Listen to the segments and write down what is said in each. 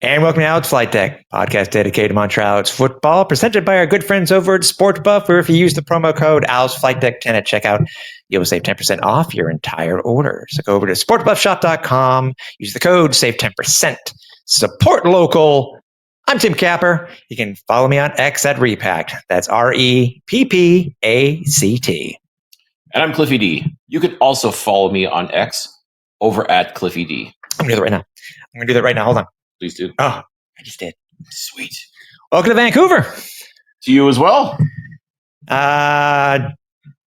And welcome now to Flightdeck, podcast dedicated to Montreal Alouettes football, presented by our good friends over at SportBuff, where if you use the promo code ALSFlightdeck10 at checkout, you'll save 10% off your entire order. So go over to sportbuffshop.com, use the code, save 10%, support local. I'm Tim Capper. You can follow me on X at Repact. That's REPPACT. And I'm Cliffy D. You can also follow me on X over at Cliffy D. I'm going to do that right now. Hold on. Please do. Oh, I just did. Sweet. Welcome to Vancouver. To you as well.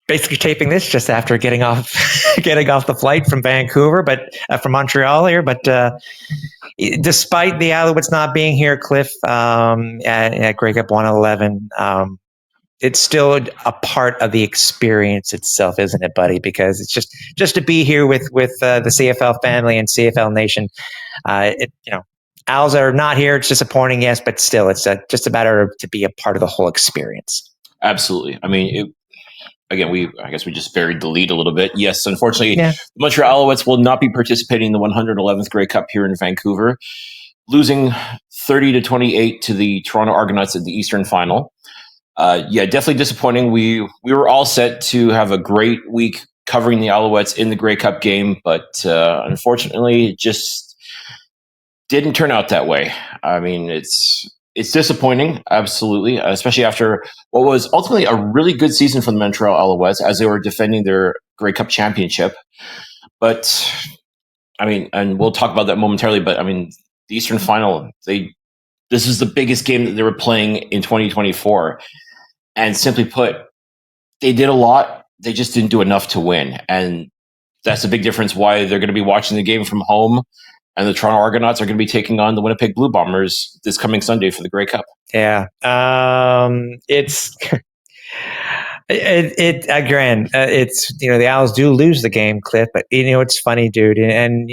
Basically taping this just after getting off the flight from Vancouver, but from Montreal here. But despite the Alouettes not being here, Cliff, at Grey Cup 111, it's still a part of the experience itself, isn't it, buddy? Because it's just to be here with the CFL family and CFL Nation. Owls are not here. It's disappointing, yes, but still, it's just a matter to be a part of the whole experience. Absolutely. I mean, I guess we just buried the lead a little bit. Yes, unfortunately, The Montreal Alouettes will not be participating in the 111th Grey Cup here in Vancouver, losing 30-28 to the Toronto Argonauts at the Eastern Final. Definitely disappointing. We were all set to have a great week covering the Alouettes in the Grey Cup game, but unfortunately, it just didn't turn out that way. I mean, it's disappointing, absolutely, especially after what was ultimately a really good season for the Montreal Alouettes as they were defending their Grey Cup championship. But, I mean, and we'll talk about that momentarily, but, I mean, the Eastern Final, this is the biggest game that they were playing in 2024. And simply put, they did a lot. They just didn't do enough to win. And that's a big difference why they're going to be watching the game from home. And the Toronto Argonauts are going to be taking on the Winnipeg Blue Bombers this coming Sunday for the Grey Cup. Yeah. It's the Owls do lose the game, Cliff, but it's funny, dude. And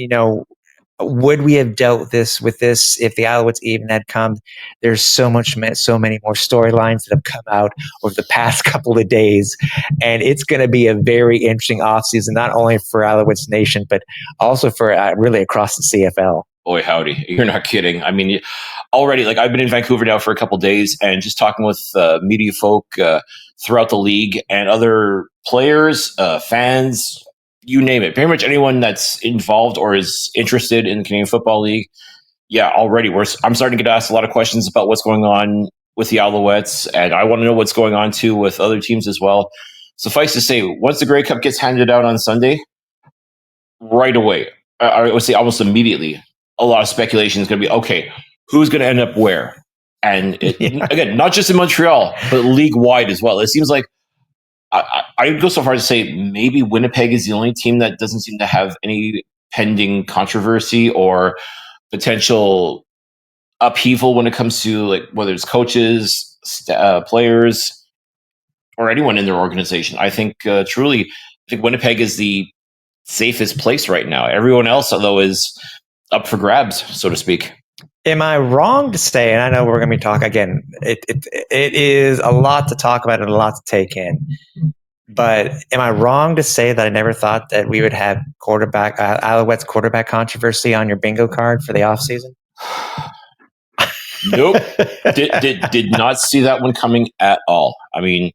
would we have dealt with this if the Alouettes even had come? There's so many more storylines that have come out over the past couple of days, and it's going to be a very interesting offseason, not only for Alouettes Nation, but also for really across the CFL. Boy, howdy. You're not kidding. I mean, already, I've been in Vancouver now for a couple of days, and just talking with media folk throughout the league and other players, fans, you name it. Pretty much anyone that's involved or is interested in the Canadian Football League. Yeah, already I'm starting to get asked a lot of questions about what's going on with the Alouettes, and I want to know what's going on too with other teams as well. Suffice to say, once the Grey Cup gets handed out on Sunday, right away, I would say almost immediately, a lot of speculation is going to be, okay, who's going to end up where? And again, not just in Montreal, but league-wide as well. It seems like I'd go so far as to say maybe Winnipeg is the only team that doesn't seem to have any pending controversy or potential upheaval when it comes to whether it's coaches, players, or anyone in their organization. I think truly, Winnipeg is the safest place right now. Everyone else, though, is up for grabs, so to speak. Am I wrong to say, and I know we're going to be talking again, it is a lot to talk about and a lot to take in, but am I wrong to say that I never thought that we would have Alouettes quarterback controversy on your bingo card for the offseason? Nope. Did not see that one coming at all. I mean,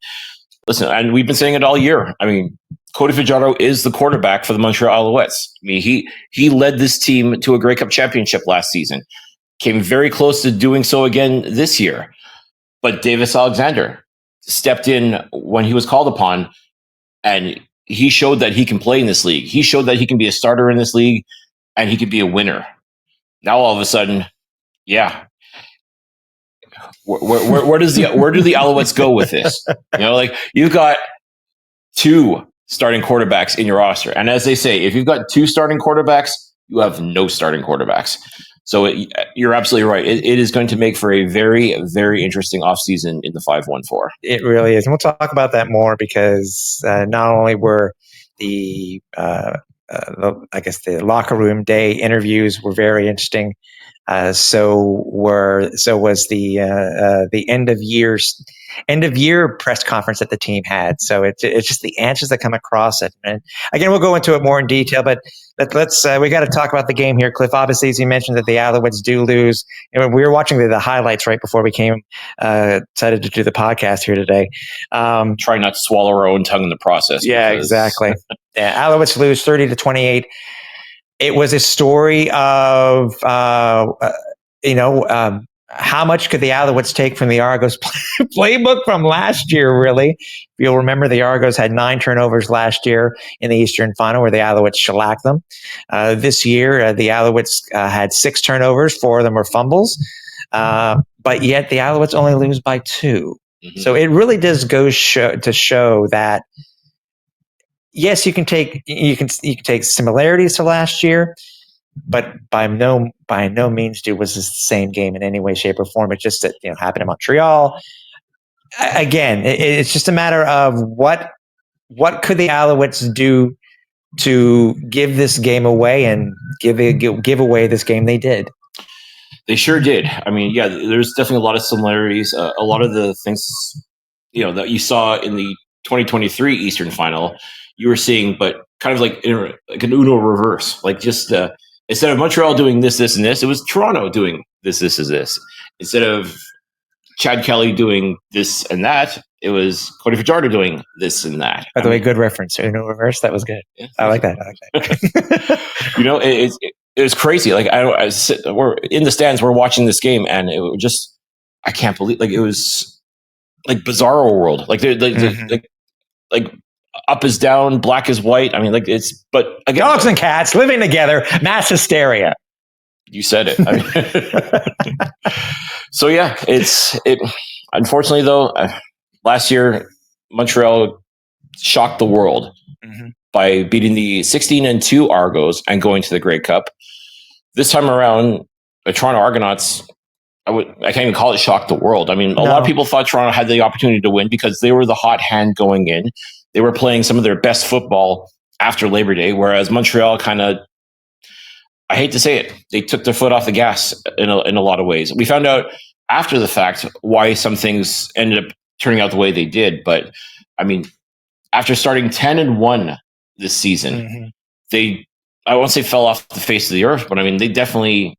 listen, and we've been saying it all year. I mean, Cody Fajardo is the quarterback for the Montreal Alouettes. I mean, he led this team to a Grey Cup championship last season. Came very close to doing so again this year. But Davis Alexander stepped in when he was called upon, and he showed that he can play in this league. He showed that he can be a starter in this league, and he could be a winner. Now all of a sudden, yeah. Where do the Alouettes go with this? You've got two starting quarterbacks in your roster. And as they say, if you've got two starting quarterbacks, you have no starting quarterbacks. So you're absolutely right. It is going to make for a very, very interesting offseason in the 5-1-4. It really is. And we'll talk about that more because not only were the locker room day interviews were very interesting. So was the end of year end of year press conference that the team had. So it's just the answers that come across it. And again, we'll go into it more in detail, but let's we got to talk about the game here, Cliff. Obviously, as you mentioned, that the Alouettes do lose. And we were watching the highlights right before we came decided to do the podcast here today. Try not to swallow our own tongue in the process. Yeah, exactly. Yeah, Alouettes lose 30-28. It was a story of how much could the Alouettes take from the Argos playbook from last year, really? You'll remember the Argos had 9 turnovers last year in the Eastern Final where the Alouettes shellacked them. This year, the Alouettes had 6 turnovers, 4 of them were fumbles, but yet the Alouettes only lose by 2. Mm-hmm. So it really does go to show that, yes, you can take similarities to last year, but by no means, dude, was this the same game in any way, shape, or form. It's just that happened in Montreal. Again, it's just a matter of what could the Alouettes do to give this game away and give away this game. They did. They sure did. I mean, yeah, there's definitely a lot of similarities. A lot of the things that you saw in the 2023 Eastern Final, you were seeing, but kind of like an Uno reverse, like just. Instead of Montreal doing this, and this, it was Toronto doing this, and this. Instead of Chad Kelly doing this and that, it was Cody Fajardo doing this and that. By the way, good reference. Uno reverse. That was good. Yeah, I like that. It was crazy. Like we're in the stands, we're watching this game, and it was just, I can't believe, like it was like Bizarro World. Like like up is down, black is white. I mean, like but again, dogs and cats living together, mass hysteria. You said it. I mean, so yeah, it. Unfortunately, though, last year Montreal shocked the world by beating the 16-2 Argos and going to the Grey Cup. This time around, the Toronto Argonauts. I can't even call it shock the world. I mean, a lot of people thought Toronto had the opportunity to win because they were the hot hand going in. They were playing some of their best football after Labor Day, whereas Montreal kind of, I hate to say it, they took their foot off the gas in a lot of ways. We found out after the fact why some things ended up turning out the way they did. But, I mean, after starting 10-1 this season, they, I won't say fell off the face of the earth, but I mean, they definitely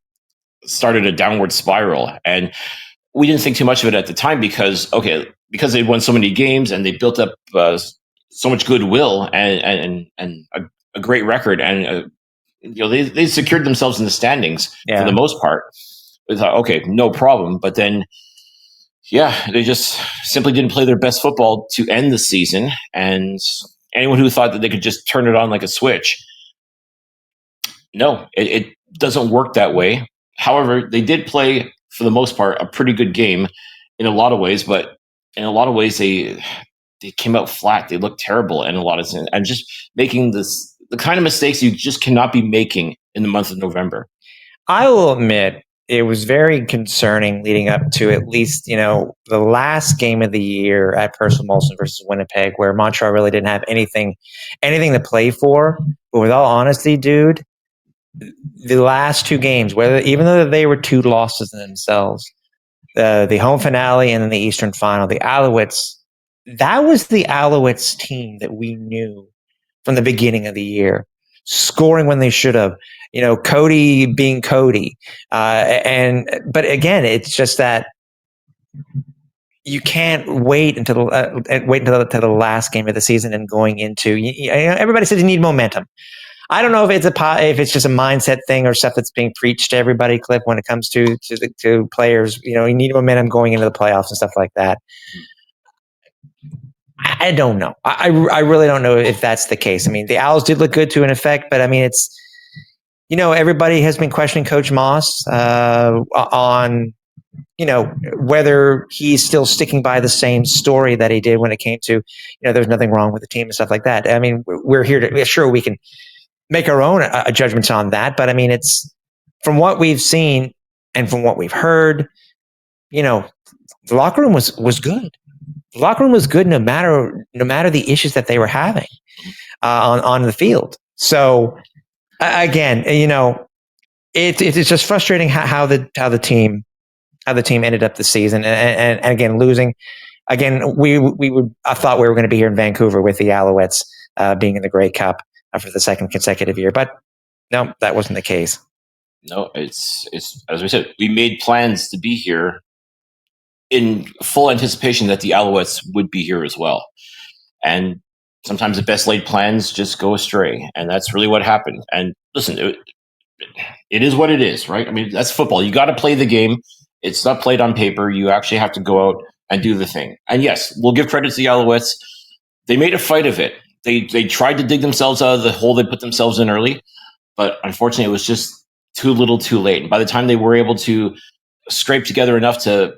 started a downward spiral. And we didn't think too much of it at the time because they'd won so many games and they built up so much goodwill and a great record, and they secured themselves in the standings for the most part. We thought, okay, no problem, but then they just simply didn't play their best football to end the season. And anyone who thought that they could just turn it on like a switch, no, it doesn't work that way. However, they did play for the most part a pretty good game in a lot of ways, but in a lot of ways they came out flat. They looked terrible in a lot of things, and just making the kind of mistakes you just cannot be making in the month of November. I will admit it was very concerning leading up to at least, the last game of the year at Percival Molson versus Winnipeg, where Montreal really didn't have anything to play for. But with all honesty, dude, the last 2 games, even though they were 2 losses in themselves, the home finale and then the Eastern Final, the Alouettes, that was the Alouettes team that we knew from the beginning of the year, scoring when they should have, Cody being Cody. But again, it's just that you can't wait until the last game of the season and going into, everybody says you need momentum. I don't know if it's just a mindset thing or stuff that's being preached to everybody, Cliff, when it comes to players. You need momentum going into the playoffs and stuff like that. I don't know. I really don't know if that's the case. I mean, the Owls did look good to an effect, but I mean, it's, everybody has been questioning Coach Moss on, whether he's still sticking by the same story that he did when it came to, there's nothing wrong with the team and stuff like that. I mean, we're here to, sure, we can make our own judgments on that, but I mean, it's from what we've seen and from what we've heard, the locker room was good. The locker room was good no matter the issues that they were having on the field. So again, it's just frustrating how the team ended up the season, and again losing. again, I thought we were going to be here in Vancouver with the Alouettes being in the Grey Cup for the second consecutive year, but no, that wasn't the case. No, it's as we said, we made plans to be here in full anticipation that the Alouettes would be here as well. And sometimes the best laid plans just go astray, and that's really what happened. And listen, it is what it is, right? I mean, that's football. You got to play the game. It's not played on paper. You actually have to go out and do the thing. And yes, we'll give credit to the Alouettes. They made a fight of it. They tried to dig themselves out of the hole they put themselves in early, but unfortunately, it was just too little, too late. And by the time they were able to scrape together enough to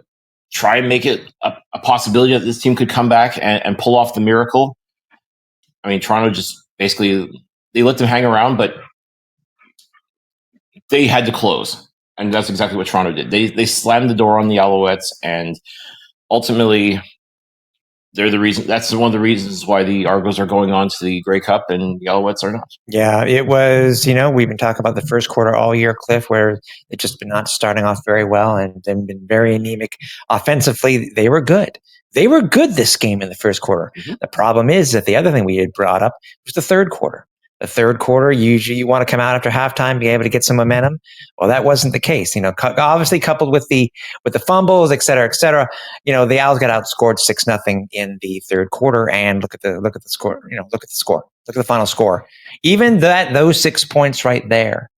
try and make it a possibility that this team could come back and pull off the miracle, I mean, Toronto just basically, they let them hang around, but they had to close. And that's exactly what Toronto did. They slammed the door on the Alouettes, and ultimately, they're the reason. That's one of the reasons why the Argos are going on to the Grey Cup and the Alouettes are not. Yeah, it was, we've been talking about the first quarter all year, Cliff, where they've just been not starting off very well and they've been very anemic. Offensively, they were good. They were good this game in the first quarter. Mm-hmm. The problem is that the other thing we had brought up was the third quarter. The third quarter, usually you want to come out after halftime, be able to get some momentum. Well, that wasn't the case. Obviously coupled with the fumbles, et cetera, the Owls got outscored 6-0 in the third quarter. And look at the score. Look at the score. Look at the final score. Even those 6 points right there.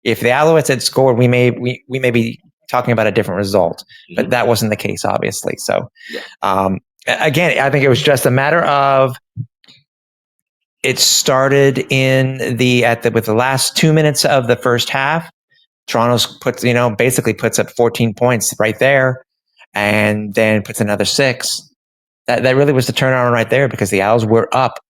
If the Alouettes had scored, we may be talking about a different result. But that wasn't the case, obviously. So, again, I think it was just a matter of. It started with the last 2 minutes of the first half. Toronto's basically puts up 14 points right there, and then puts another 6. That really was the turnaround right there, because the Owls were up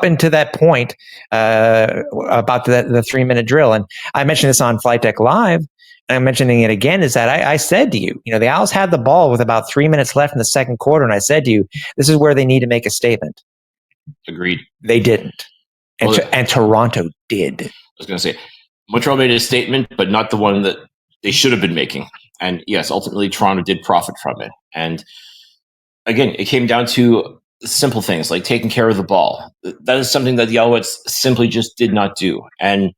into that point about the 3-minute drill. And I mentioned this on Flightdeck Live, and I'm mentioning it again, is that I said to you, the Owls had the ball with about 3 minutes left in the second quarter, and I said to you, this is where they need to make a statement. Agreed. They didn't. And Toronto did. I was going to say, Montreal made a statement, but not the one that they should have been making. And yes, ultimately, Toronto did profit from it. And again, it came down to simple things like taking care of the ball. That is something that the Alouettes simply just did not do. And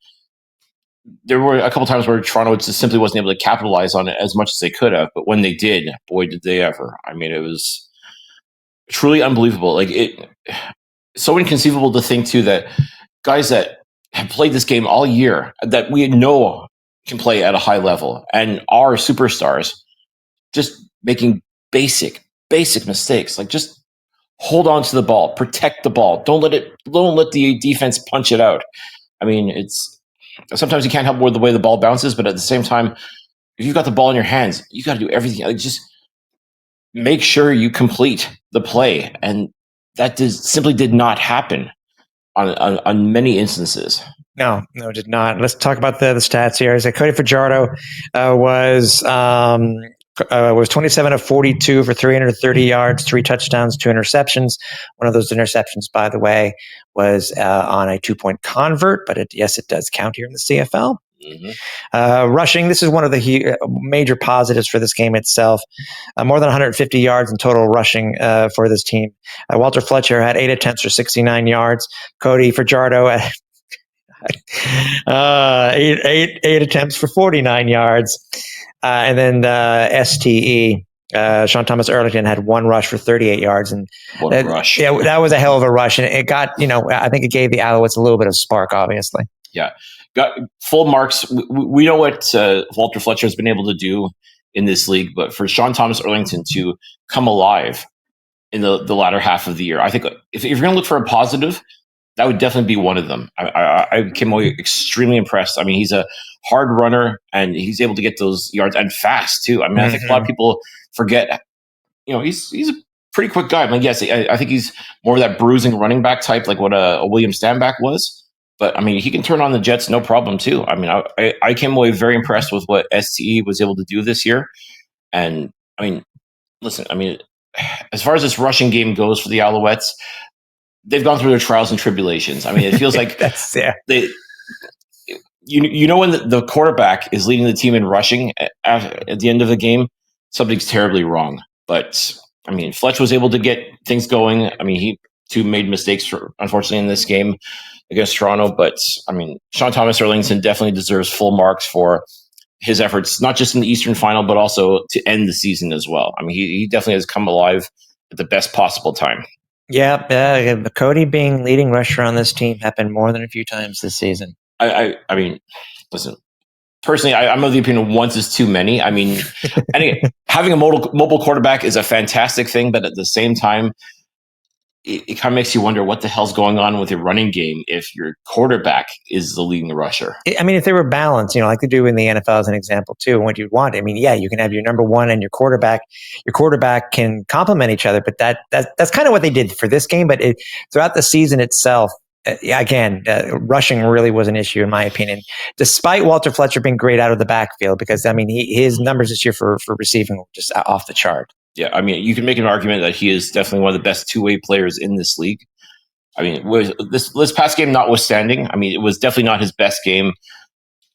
there were a couple times where Toronto just simply wasn't able to capitalize on it as much as they could have. But when they did, boy, did they ever. I mean, it was truly unbelievable. Like, so inconceivable to think, too, that guys that have played this game all year, that we know can play at a high level and are superstars, just making basic mistakes. Like, just hold on to the ball, protect the ball. Don't let the defense punch it out. I mean, it's sometimes you can't help the way the ball bounces, but at the same time, if you've got the ball in your hands, you got to do everything. Like, just make sure you complete the play, and that simply did not happen on many instances. No, it did not. Let's talk about the stats here. Cody Fajardo was 27 of 42 for 330 yards, 3 touchdowns, 2 interceptions. One of those interceptions, by the way, was on a 2-point convert, but it does count here in the CFL. Mm-hmm. Rushing, this is one of the major positives for this game itself. More than 150 yards in total rushing for this team. Walter Fletcher had 8 attempts for 69 yards. Cody Fajardo had 8 attempts for 49 yards. And then STE, Sean Thomas Erlington, had 1 rush for 38 yards. And rush. Yeah, that was a hell of a rush. And it got, I think it gave the Alouettes a little bit of spark, obviously. Yeah. Got full marks. We know what Walter Fletcher has been able to do in this league, but for Sean Thomas Erlington to come alive in the latter half of the year, I think if you're going to look for a positive, that would definitely be one of them. I came away extremely impressed. I mean, he's a hard runner, and he's able to get those yards, and fast too. I mean, I think a lot of people forget, he's a pretty quick guy. I mean, yes, I think he's more of that bruising running back type, like what a William Stanback was. But I mean, he can turn on the Jets, no problem too. I mean, I came away very impressed with what STE was able to do this year. And I mean, listen, I mean, as far as this rushing game goes for the Alouettes, they've gone through their trials and tribulations. I mean, it feels like when the quarterback is leading the team in rushing at the end of the game, something's terribly wrong. But I mean, Fletch was able to get things going. I mean, he too made mistakes, unfortunately, in this game against Toronto. But I mean, Sean Thomas Erlington definitely deserves full marks for his efforts, not just in the Eastern Final, but also to end the season as well. I mean, he definitely has come alive at the best possible time. Yeah, Cody being leading rusher on this team happened more than a few times this season. I mean, listen, personally, I'm of the opinion once is too many. I mean, having a mobile quarterback is a fantastic thing, but at the same time, it kind of makes you wonder what the hell's going on with your running game if your quarterback is the leading rusher. I mean, if they were balanced, like they do in the NFL as an example too, what you'd want. I mean, yeah, you can have your number one and your quarterback. Your quarterback can complement each other, but that's kind of what they did for this game. But throughout the season itself, again, rushing really was an issue in my opinion, despite Walter Fletcher being great out of the backfield, because I mean, his numbers this year for receiving were just off the chart. Yeah, I mean, you can make an argument that he is definitely one of the best two-way players in this league. I mean, this past game notwithstanding, I mean, it was definitely not his best game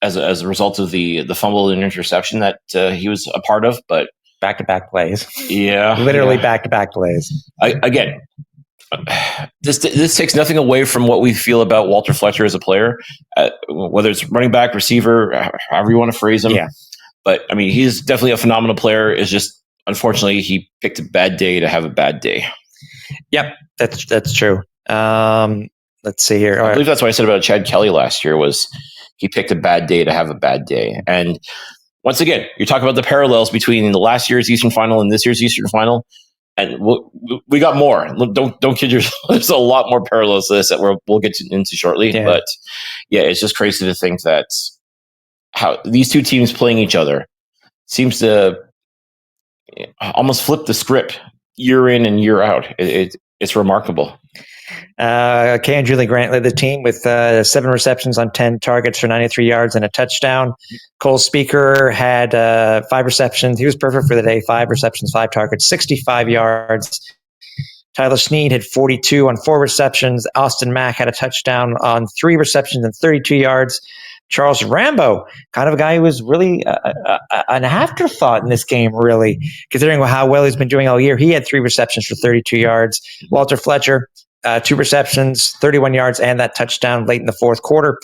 as a result of the fumble and interception that he was a part of. But back-to-back plays, yeah, literally back-to-back plays. Again, this takes nothing away from what we feel about Walter Fletcher as a player, whether it's running back, receiver, however you want to phrase him. Yeah. But I mean, he's definitely a phenomenal player. It's just unfortunately he picked a bad day to have a bad day. Yep, that's true. Let's see here. I believe that's what I said about Chad Kelly last year was he picked a bad day to have a bad day. And once again, you're talking about the parallels between the last year's Eastern Final and this year's Eastern Final. And we got more. Don't kid yourself. There's a lot more parallels to this that we'll get into shortly. Yeah. But yeah, it's just crazy to think that how these two teams playing each other seems to almost flip the script year in and year out. It's remarkable. Kay and Julie Grant led the team with 7 receptions on 10 targets for 93 yards and a touchdown. Cole Speaker had 5 receptions. He was perfect for the day. 5 receptions, 5 targets, 65 yards. Tyler Snead had 42 on 4 receptions. Austin Mack had a touchdown on 3 receptions and 32 yards. Charles Rambo, kind of a guy who was really an afterthought in this game, really, considering how well he's been doing all year. He had 3 receptions for 32 yards. Walter Fletcher, 2 receptions, 31 yards, and that touchdown late in the fourth quarter.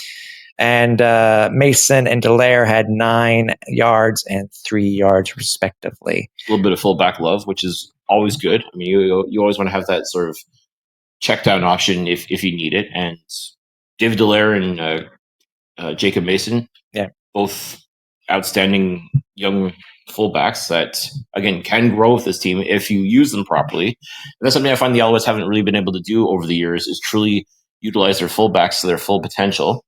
And Mason and Dallaire had 9 yards and 3 yards, respectively. A little bit of fullback love, which is always good. I mean, you always want to have that sort of check down option if you need it. And David Dallaire and Jacob Mason, both outstanding young fullbacks that, again, can grow with this team if you use them properly. And that's something I find the Alouettes haven't really been able to do over the years, is truly utilize their fullbacks to their full potential.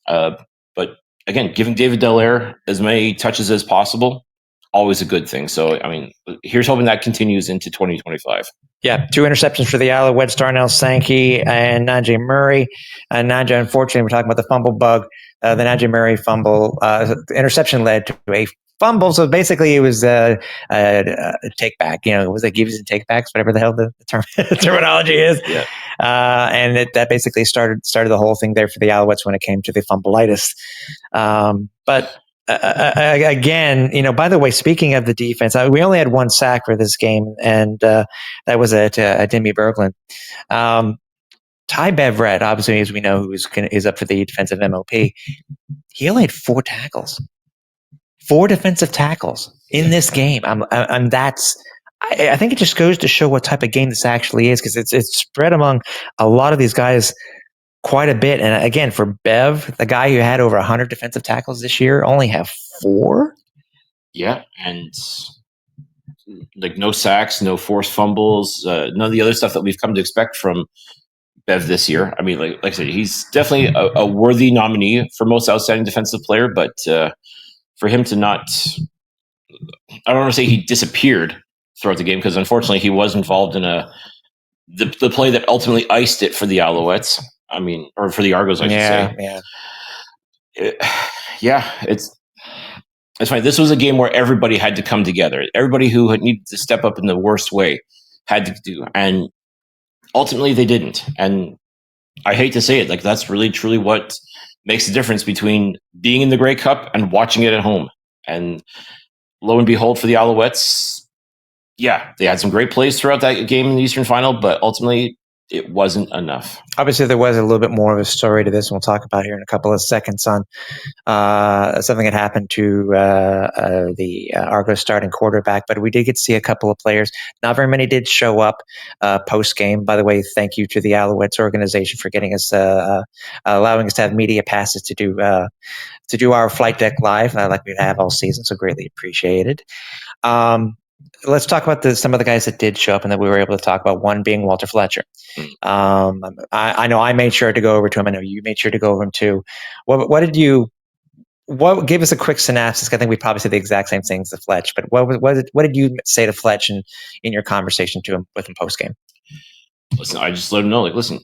But again, giving David Dallaire as many touches as possible, always a good thing. So, I mean, here's hoping that continues into 2025. Yeah, 2 interceptions for the Alouettes, Darnell Sankey and Najee Murray. Najee, unfortunately, we're talking about the fumble bug. The Najee Murray fumble interception led to a fumble. So basically, it was a take back. It was like gives and take backs, whatever the hell the terminology is. Yeah. And that basically started the whole thing there for the Alouettes when it came to the fumbleitis. But again, by the way, speaking of the defense, we only had 1 sack for this game, and that was at Demi Berglund. Ty Beverett, obviously, as we know, is up for the defensive MOP. He only had 4 tackles, 4 defensive tackles in this game. I think it just goes to show what type of game this actually is, because it's spread among a lot of these guys quite a bit. And again, for Bev, the guy who had over 100 defensive tackles this year, only have 4. Yeah, and like no sacks, no forced fumbles, none of the other stuff that we've come to expect from Bev this year. I mean, like I said, he's definitely a worthy nominee for most outstanding defensive player, but for him to not, I don't want to say he disappeared throughout the game, because unfortunately he was involved in the play that ultimately iced it for the Alouettes. I mean, or for the Argos, I should say. Yeah. It's funny. This was a game where everybody had to come together. Everybody who had needed to step up in the worst way had to do, and ultimately they didn't. And I hate to say it, like that's really truly what makes the difference between being in the Grey Cup and watching it at home. And lo and behold, for the Alouettes, Yeah, they had some great plays throughout that game in the Eastern Final, but ultimately it wasn't enough. Obviously, there was a little bit more of a story to this, and we'll talk about here in a couple of seconds on something that happened to the Argos starting quarterback. But we did get to see a couple of players. Not very many did show up post game. By the way, thank you to the Alouettes organization for getting us, allowing us to have media passes to do our flight deck live, like we have all season. So greatly appreciated. Let's talk about some of the guys that did show up and that we were able to talk about. One being Walter Fletcher. I know I made sure to go over to him. I know you made sure to go over him too. What give us a quick synopsis? I think we probably said the exact same things to Fletch, but what did you say to Fletch in your conversation with him post game? Listen, I just let him know, like, listen,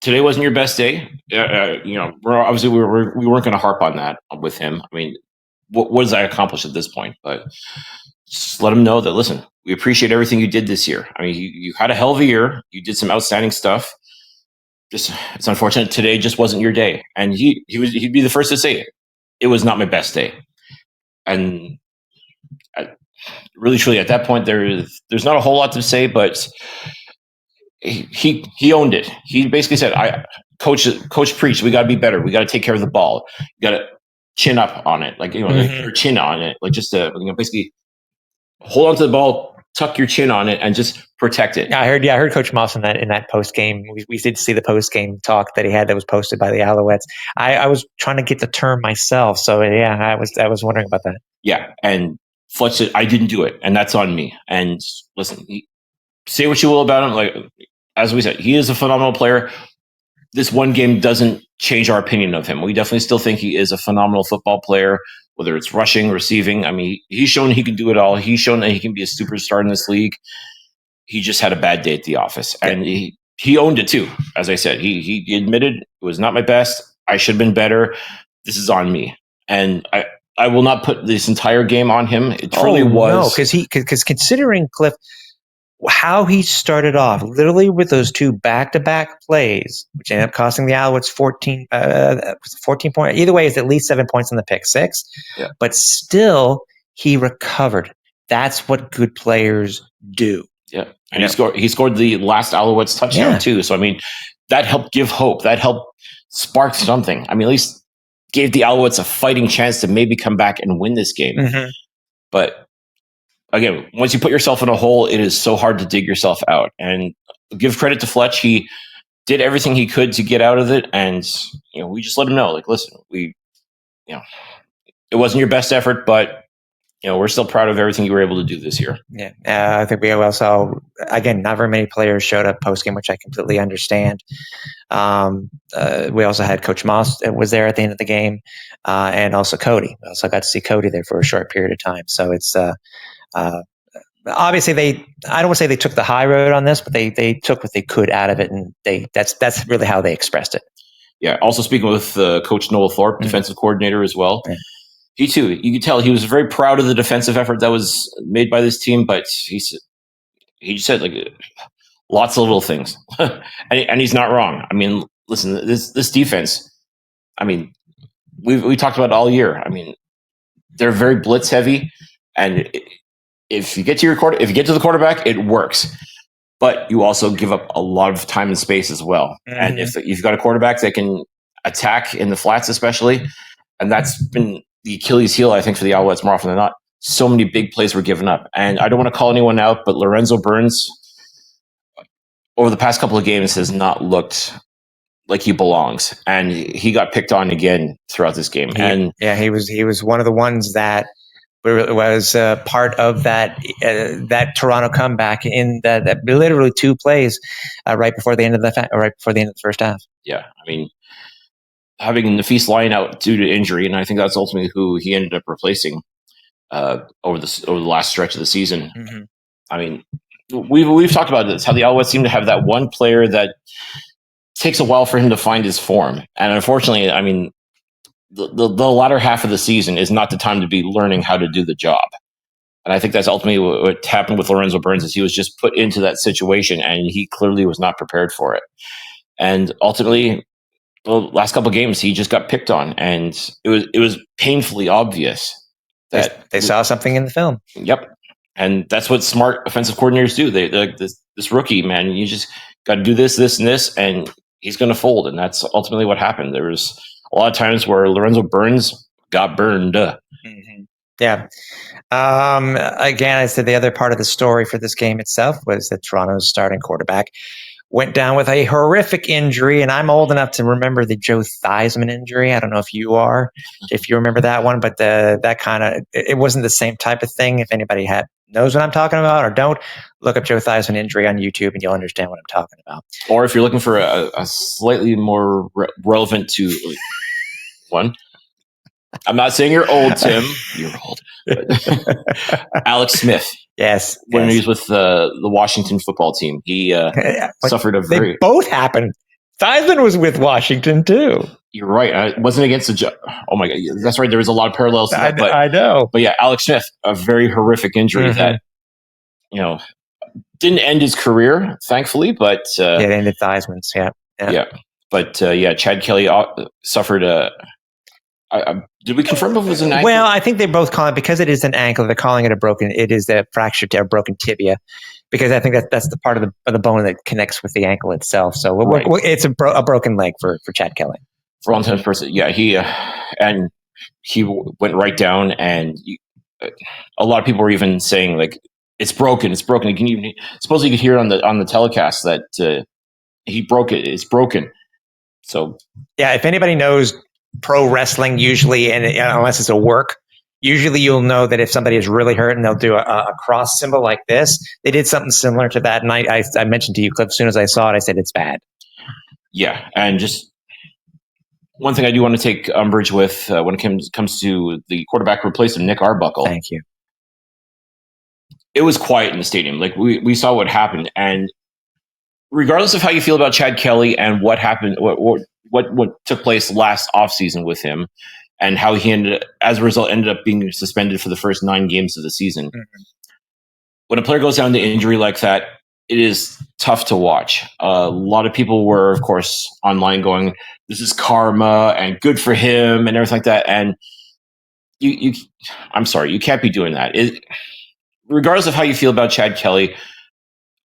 today wasn't your best day. We weren't going to harp on that with him. I mean, what does I accomplish at this point? But just let him know that, listen, we appreciate everything you did this year. I mean, you had a hell of a year. You did some outstanding stuff. Just, it's unfortunate today just wasn't your day. And he'd be the first to say it was not my best day. And really, truly, at that point, there's not a whole lot to say, but he owned it. He basically said, Coach preached, we got to be better. We got to take care of the ball. You got to chin up on it, like, your chin on it, like just to, basically hold on to the ball, tuck your chin on it, and just protect it. Yeah, I heard Coach Moss in that post game. We did see the post game talk that he had that was posted by the Alouettes. I was trying to get the term myself, so yeah, I was wondering about that. Yeah, and Fletch said, I didn't do it, and that's on me. And listen, say what you will about him. Like, as we said, he is a phenomenal player. This one game doesn't change our opinion of him. We definitely still think he is a phenomenal football player, whether it's rushing, receiving. I mean, he's shown he can do it all. He's shown that he can be a superstar in this league. He just had a bad day at the office, and he owned it too. As I said, he admitted it was not my best. I should have been better. This is on me, and I will not put this entire game on him. It truly was, because considering Cliff, how he started off, literally with those two back-to-back plays, which ended up costing the Alouettes 14 points. Either way, it's at least 7 points in the pick six. Yeah. But still, he recovered. That's what good players do. Yeah, and he scored the last Alouettes touchdown too. So I mean, that helped give hope. That helped spark something. I mean, at least gave the Alouettes a fighting chance to maybe come back and win this game. Mm-hmm. But again, once you put yourself in a hole, it is so hard to dig yourself out. And give credit to Fletch. He did everything he could to get out of it. And, we just let him know, like, listen, it wasn't your best effort, but, we're still proud of everything you were able to do this year. Yeah. I think we also, again, not very many players showed up post-game, which I completely understand. We also had Coach Moss was there at the end of the game, and also Cody. We also got to see Cody there for a short period of time. So it's, obviously I don't want to say they took the high road on this, but they took what they could out of it, and that's really how they expressed it. Yeah. Also speaking with Coach Noel Thorpe, defensive coordinator as well. Yeah. He too, you could tell he was very proud of the defensive effort that was made by this team, but he just said, like, lots of little things, and he's not wrong. I mean, listen, this defense. I mean, we talked about it all year. I mean, they're very blitz heavy, and if you get to the quarterback, it works. But you also give up a lot of time and space as well. Mm-hmm. And if you've got a quarterback that can attack in the flats, especially, and that's been the Achilles heel, I think, for the Alouettes more often than not. So many big plays were given up. And I don't want to call anyone out, but Lorenzo Burns, over the past couple of games, has not looked like he belongs. And he got picked on again throughout this game. He was one of the ones that was part of that Toronto comeback in that literally two plays right before the end of the first half. Yeah, I mean, having Nafis Lyon out due to injury, and I think that's ultimately who he ended up replacing over the last stretch of the season. Mm-hmm. I mean, we've talked about this, how the Alouettes seem to have that one player that takes a while for him to find his form. And unfortunately, I mean, the latter half of the season is not the time to be learning how to do the job. And I think that's ultimately what happened with Lorenzo Burns, is he was just put into that situation, and he clearly was not prepared for it. And ultimately, the last couple of games, he just got picked on, and it was painfully obvious that they saw something in the film. Yep. And that's what smart offensive coordinators do. They're like, this rookie, man, you just got to do this, this, and this, and he's going to fold. And that's ultimately what happened. There was a lot of times where Lorenzo Burns got burned. Mm-hmm. Yeah. Again, I said the other part of the story for this game itself was that Toronto's starting quarterback went down with a horrific injury, and I'm old enough to remember the Joe Theismann injury. I don't know if you are, if you remember that one, but that kind of, it wasn't the same type of thing. If anybody knows what I'm talking about or don't, look up Joe Theismann injury on YouTube and you'll understand what I'm talking about. Or if you're looking for a slightly more relevant to one, I'm not saying you're old, Tim. You're old. Alex Smith. Yes. When he was with the Washington football team, he suffered a very... They both happened. Theismann was with Washington, too. You're right. It wasn't against the... Oh, my God. That's right. There was a lot of parallels to that. I know. But yeah, Alex Smith, a very horrific injury that, didn't end his career, thankfully, but... it ended Theismann's, yeah. But, Chad Kelly suffered a... did we confirm if it was an ankle? Well, I think they both call it, because it is an ankle, they're calling it it is a fractured or broken tibia, because I think that's the part of the bone that connects with the ankle itself. So it's a broken leg for Chad Kelly. For all intents and purposes, yeah. He went right down, and a lot of people were even saying, like, it's broken. You can even suppose you could hear on the telecast that he broke it. It's broken. So yeah, if anybody knows pro wrestling, usually, and unless it's a work, usually you'll know that if somebody is really hurt and they'll do a cross symbol like this. They did something similar to that, and I mentioned to you, Cliff, as soon as I saw it, I said it's bad. Yeah, and just one thing I do want to take umbrage with when it comes to the quarterback replacement, Nick Arbuckle. Thank you. It was quiet in the stadium. Like we saw what happened, and regardless of how you feel about Chad Kelly and what happened, what took place last offseason with him, and how he ended up being suspended for the first 9 games of the season. Mm-hmm. When a player goes down to injury like that, it is tough to watch. A lot of people were, of course, online going, "This is karma and good for him," and everything like that. And I'm sorry, you can't be doing that. Regardless of how you feel about Chad Kelly,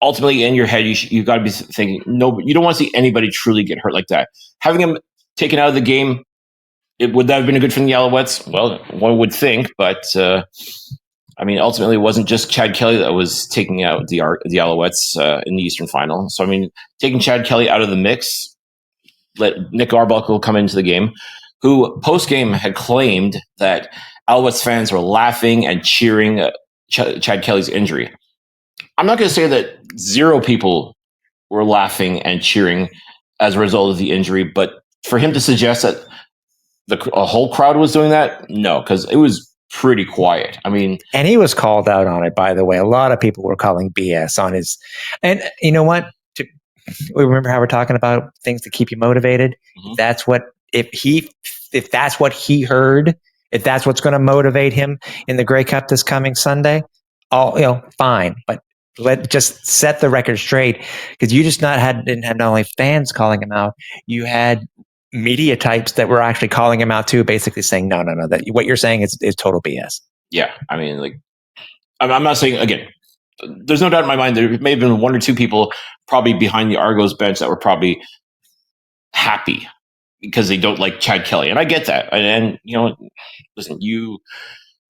ultimately, in your head, you got to be thinking, no, you don't want to see anybody truly get hurt like that. Having him taken out of the game, would that have been a good for the Alouettes? Well, one would think, but ultimately, it wasn't just Chad Kelly that was taking out the Alouettes in the Eastern Final. So, taking Chad Kelly out of the mix, let Nick Arbuckle come into the game, who post-game had claimed that Alouettes fans were laughing and cheering Chad Kelly's injury. I'm not going to say that 0 people were laughing and cheering as a result of the injury, but for him to suggest that a whole crowd was doing that, no, because it was pretty quiet. And he was called out on it, by the way. A lot of people were calling BS on his. And you know what? We remember how we're talking about things to keep you motivated. Mm-hmm. If that's what he heard, if that's what's going to motivate him in the Grey Cup this coming Sunday, fine. But just set the record straight, because you just didn't have not only fans calling him out, you had media types that were actually calling him out too, basically saying, no, that what you're saying is total BS. Yeah, I'm not saying, again, there's no doubt in my mind there may have been 1 or 2 people probably behind the Argos bench that were probably happy because they don't like Chad Kelly, and I get that. And listen, you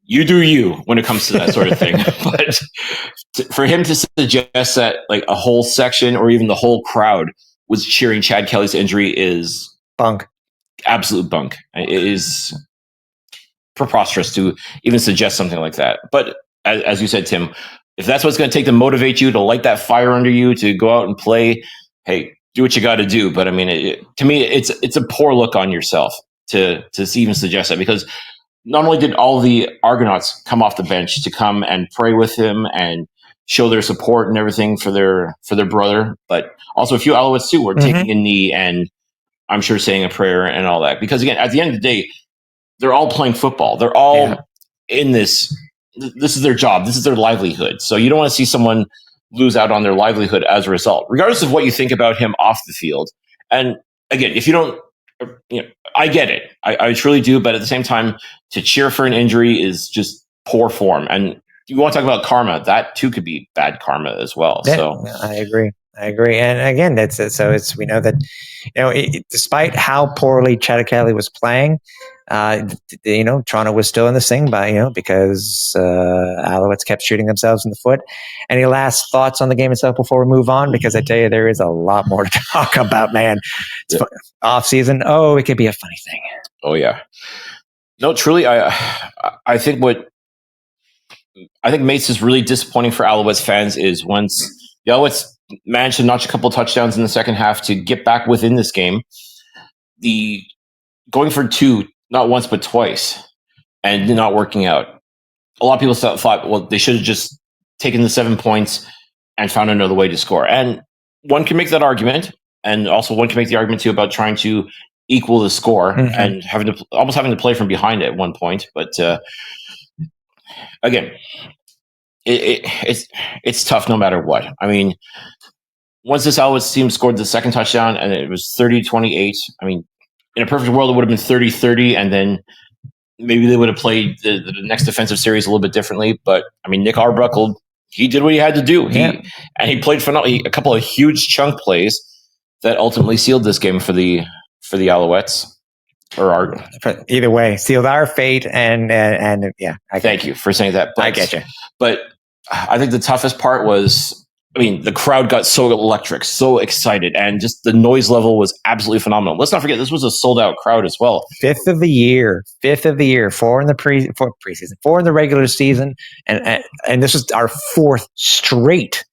do you when it comes to that sort of thing. But for him to suggest that like a whole section or even the whole crowd was cheering Chad Kelly's injury is bunk. Absolute bunk. It is preposterous to even suggest something like that. But as you said, Tim, if that's what's going to take to motivate you, to light that fire under you, to go out and play, hey, do what you got to do. But to me, it's a poor look on yourself to even suggest that, because not only did all the Argonauts come off the bench to come and pray with him and show their support and everything for their brother, but also a few Alouettes too were taking a knee and I'm sure saying a prayer and all that. Because again, at the end of the day, they're all playing football. They're all in this. This is their job. This is their livelihood. So you don't want to see someone lose out on their livelihood as a result, regardless of what you think about him off the field. And again, if you don't, I get it. I truly do. But at the same time, to cheer for an injury is just poor form. And you want to talk about karma, that too could be bad karma as well. Yeah, So I agree. And again, we know that despite how poorly Kelly was playing, Toronto was still in the thing because Alouettes kept shooting themselves in the foot. Any last thoughts on the game itself before we move on? Because I tell you, there is a lot more to talk about, man. It's off season. Oh, it could be a funny thing. Oh yeah. No, truly, I think makes this really disappointing for Alouettes fans is once the Alouettes managed to notch a couple touchdowns in the second half to get back within this game, the going for two, not once but twice, and not working out. A lot of people thought, well, they should have just taken the 7 points and found another way to score. And one can make that argument, and also one can make the argument too about trying to equal the score and almost having to play from behind at one point. But again, it's tough no matter what. I mean, once this Alouettes team scored the second touchdown and it was 30-28, I mean, in a perfect world, it would have been 30-30, and then maybe they would have played the next defensive series a little bit differently. But, I mean, Nick Arbuckle, he did what he had to do. He played phenomenal. A couple of huge chunk plays that ultimately sealed this game for the Alouettes. Either way, sealed our fate, and thank you for saying that. I get you. But I think the toughest part was, I mean, the crowd got so electric, so excited, and just the noise level was absolutely phenomenal. Let's not forget, this was a sold-out crowd as well. Fifth of the year, 4 in the preseason, 4 in the regular season, and this was our 4th straight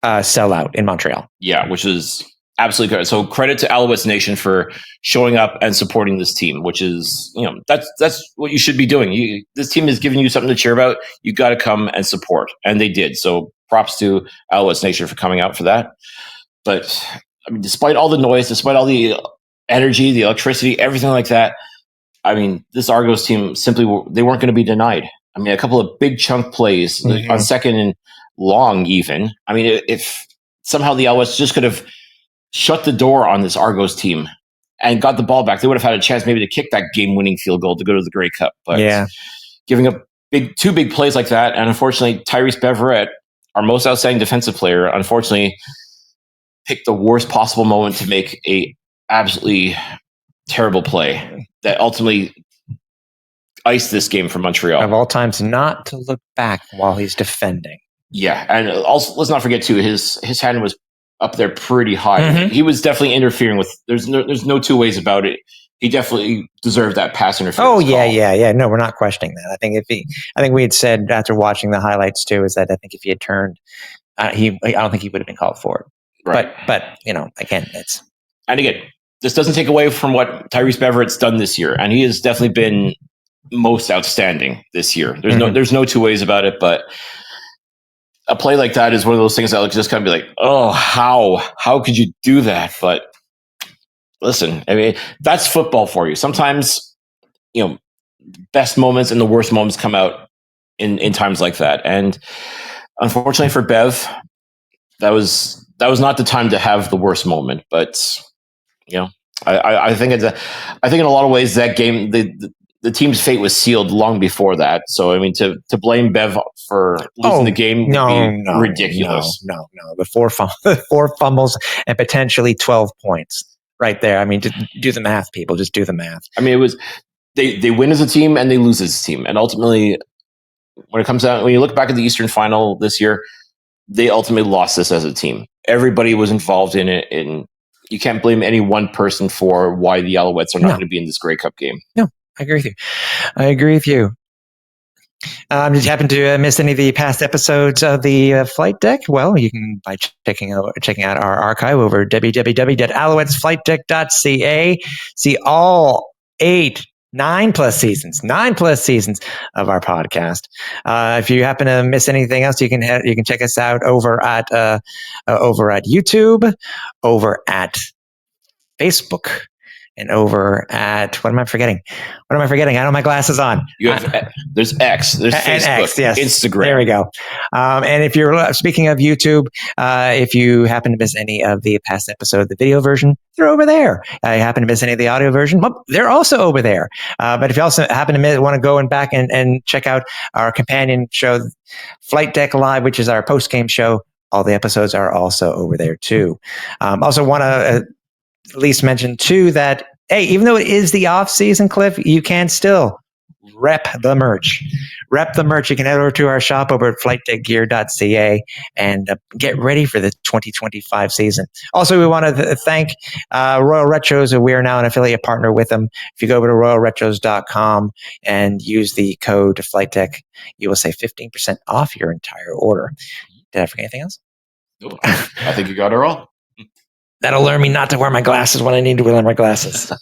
sellout in Montreal. Yeah, which is absolutely good. So credit to Alouettes Nation for showing up and supporting this team, which is, that's what you should be doing. This team is giving you something to cheer about. You got to come and support, and they did. So props to Alouettes Nation for coming out for that. But I mean, despite all the noise, despite all the energy, the electricity, everything like that, I mean, this Argos team they weren't going to be denied. I mean, a couple of big chunk plays on second and long, even. I mean, if somehow the Alouettes just could have shut the door on this Argos team and got the ball back, they would have had a chance maybe to kick that game-winning field goal to go to the Grey Cup. But giving up two big plays like that, and unfortunately, Tyrese Beverett, our most outstanding defensive player, unfortunately picked the worst possible moment to make a absolutely terrible play that ultimately iced this game for Montreal. Of all times, not to look back while he's defending. Yeah, and also let's not forget too, his hand was up there pretty high. He was definitely interfering with. There's no two ways about it. He definitely deserved that pass interference. Oh yeah. No, we're not questioning that. I think we had said after watching the highlights too, is that I think if he had turned, I don't think he would have been called for it. Right. But again, this doesn't take away from what Tyrese Beverett's done this year, and he has definitely been most outstanding this year. There's no two ways about it. But a play like that is one of those things that will just kind of be like, oh, how could you do that? But listen, I mean, that's football for you. Sometimes, best moments and the worst moments come out in times like that. And unfortunately for Bev, that was not the time to have the worst moment. But I think in a lot of ways that game, the team's fate was sealed long before that. So I mean, to blame Bev for losing the game would be ridiculous. No. The 4 fumbles and potentially 12 points right there. I mean, just do the math, people. Just do the math. I mean, it was they win as a team and they lose as a team, and ultimately, when it comes out, when you look back at the Eastern Final this year, they ultimately lost this as a team. Everybody was involved in it, and you can't blame any one person for why the Alouettes are not going to be in this Grey Cup game. No, I agree with you. Did you happen to miss any of the past episodes of the Flight Deck? Well, you can by checking out our archive over www.alouettesflightdeck.ca. See all 9 plus seasons of our podcast. If you happen to miss anything else, you can check us out over at YouTube, over at Facebook, and over at, what am I forgetting? I don't have my glasses on. You have there's X, there's Facebook, X, yes. Instagram. There we go. And if you're speaking of YouTube, if you happen to miss any of the past episode, the video version, they're over there. You happen to miss any of the audio version, well, they're also over there. But if you also happen to want to go and back and check out our companion show, Flightdeck Live, which is our post-game show, all the episodes are also over there too. Also want to at least mention too that, hey, even though it is the off season, Cliff, you can still rep the merch. Rep the merch. You can head over to our shop over at flightdeckgear.ca and get ready for the 2025 season. Also, we want to thank Royal Retros. We are now an affiliate partner with them. If you go over to royalretros.com and use the code FlightDeck, you will save 15% off your entire order. Did I forget anything else? No, I think you got it all. That'll learn me not to wear my glasses when I need to wear my glasses.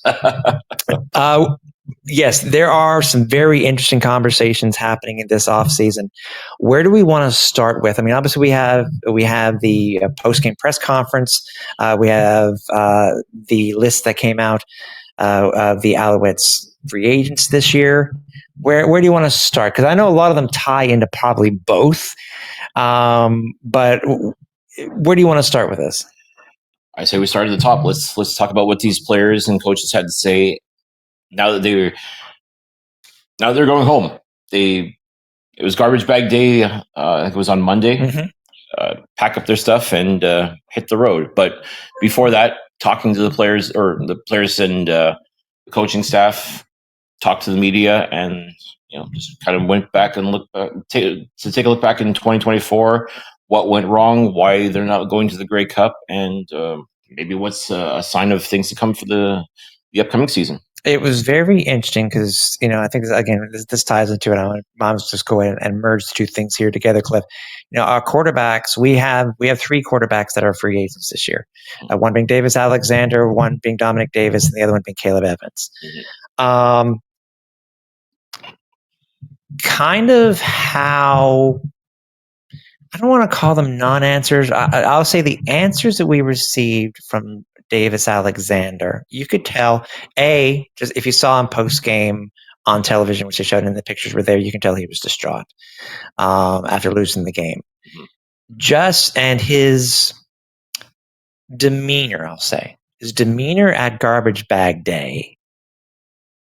Yes, there are some very interesting conversations happening in this off season. Where do we want to start with? I mean, obviously we have the post-game press conference. We have the list that came out of the Alouettes free agents this year. Where do you want to start? Because I know a lot of them tie into probably both. But where do you want to start with this? I say we start at the top. Let's talk about what these players and coaches had to say now that they're going home. It was garbage bag day. I think it was on Monday. Mm-hmm. Pack up their stuff and hit the road. But before that, talking to the players and the coaching staff, talked to the media, and just kind of went back and take a look back in 2024. What went wrong? Why they're not going to the Grey Cup? And maybe what's a sign of things to come for the upcoming season. It was very interesting because, I think, again, this ties into it. I'll just go ahead and merge the two things here together, Cliff. Our quarterbacks, we have 3 quarterbacks that are free agents this year. One being Davis Alexander, one being Dominic Davis, and the other one being Caleb Evans. Mm-hmm. Kind of how, I don't want to call them non-answers. I'll say the answers that we received from Davis Alexander, you could tell, just if you saw him post-game on television, which they showed in the pictures were there, you can tell he was distraught after losing the game. Mm-hmm. And his demeanor, I'll say, his demeanor at garbage bag day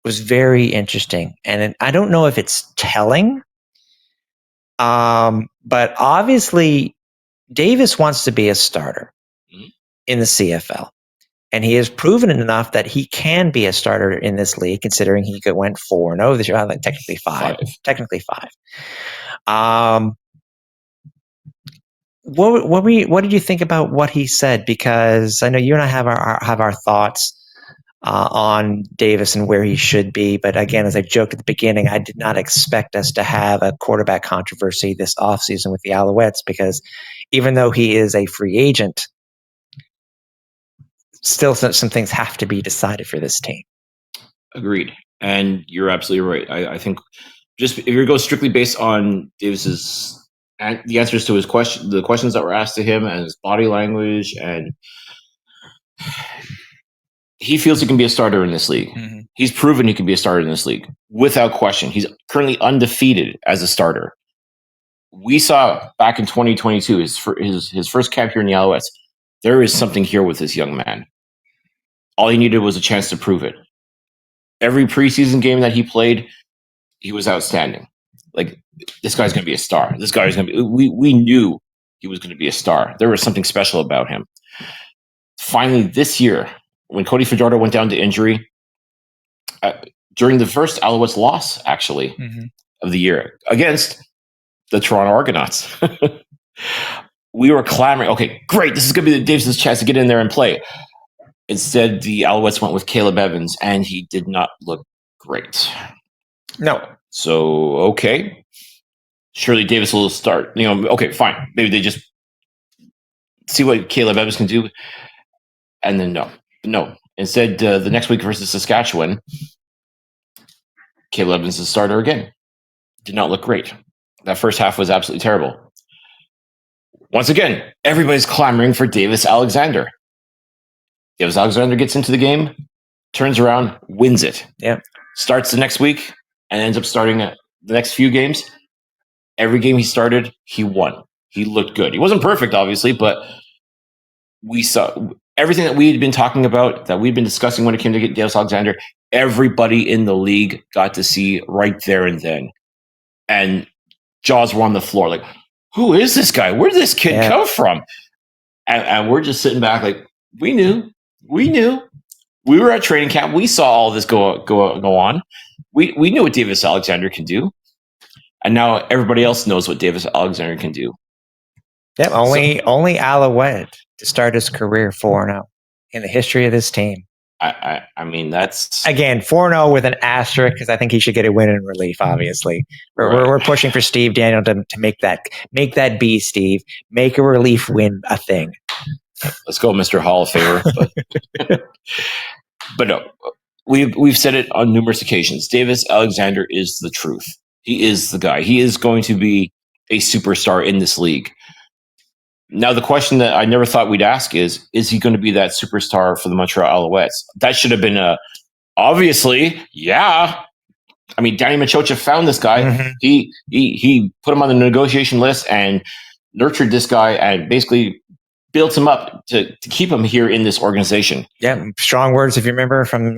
was very interesting. And I don't know if it's telling, but obviously Davis wants to be a starter in the CFL. And he has proven it enough that he can be a starter in this league, considering he went 4-0 this year, like technically 5. Technically 5. What did you think about what he said? Because I know you and I have our thoughts on Davis and where he should be. But again, as I joked at the beginning, I did not expect us to have a quarterback controversy this offseason with the Alouettes, because even though he is a free agent, still some things have to be decided for this team. Agreed. And you're absolutely right. I think just if you go strictly based on Davis's the answers to his the questions that were asked to him, and his body language, and he feels he can be a starter in this league. Mm-hmm. He's proven he can be a starter in this league without question. He's currently undefeated as a starter. We saw back in 2022, his first camp here in the Alouettes, there is something here with this young man. All he needed was a chance to prove it. Every preseason game that he played, he was outstanding. Like, this guy's going to be a star. This guy's going to be. We knew he was going to be a star. There was something special about him. Finally, this year, when Cody Fajardo went down to injury, during the first Alouettes loss, actually, mm-hmm. of the year against the Toronto Argonauts, we were clamoring, okay, great, this is going to be Davis's chance to get in there and play. Instead, the Alouettes went with Caleb Evans, and he did not look great. No. So, okay. Surely Davis will start. Okay, fine. Maybe they just see what Caleb Evans can do. And then no. Instead, the next week versus Saskatchewan, Caleb Evans is the starter again. Did not look great. That first half was absolutely terrible. Once again, everybody's clamoring for Davis Alexander. Davis Alexander gets into the game. turns around, wins it. Yep. Starts the next week and ends up starting the next few games. Every game he started, he won. He looked good. He wasn't perfect, obviously, but we saw everything that we had been talking about, that we'd been discussing when it came to Davis Alexander. Everybody in the league got to see right there and then. And jaws were on the floor. Like, who is this guy? Where did this kid come from? And we're just sitting back like, we knew. We were at training camp. We saw all this go on. We knew what Davis Alexander can do. And now everybody else knows what Davis Alexander can do. Yep, only Alouette to start his career 4-0 in the history of this team. I mean, that's... Again, 4-0 with an asterisk, because I think he should get a win in relief, obviously. We're pushing for Steve Daniel to make that be, Steve. Make a relief win a thing. Let's go, Mr. Hall of Famer. But no, we've said it on numerous occasions. Davis Alexander is the truth. He is the guy. He is going to be a superstar in this league. Now, the question that I never thought we'd ask is he going to be that superstar for the Montreal Alouettes? That should have been obviously, yeah. I mean, Danny Machocha found this guy. Mm-hmm. He put him on the negotiation list and nurtured this guy and basically built him up to keep him here in this organization. Yeah, strong words, if you remember, from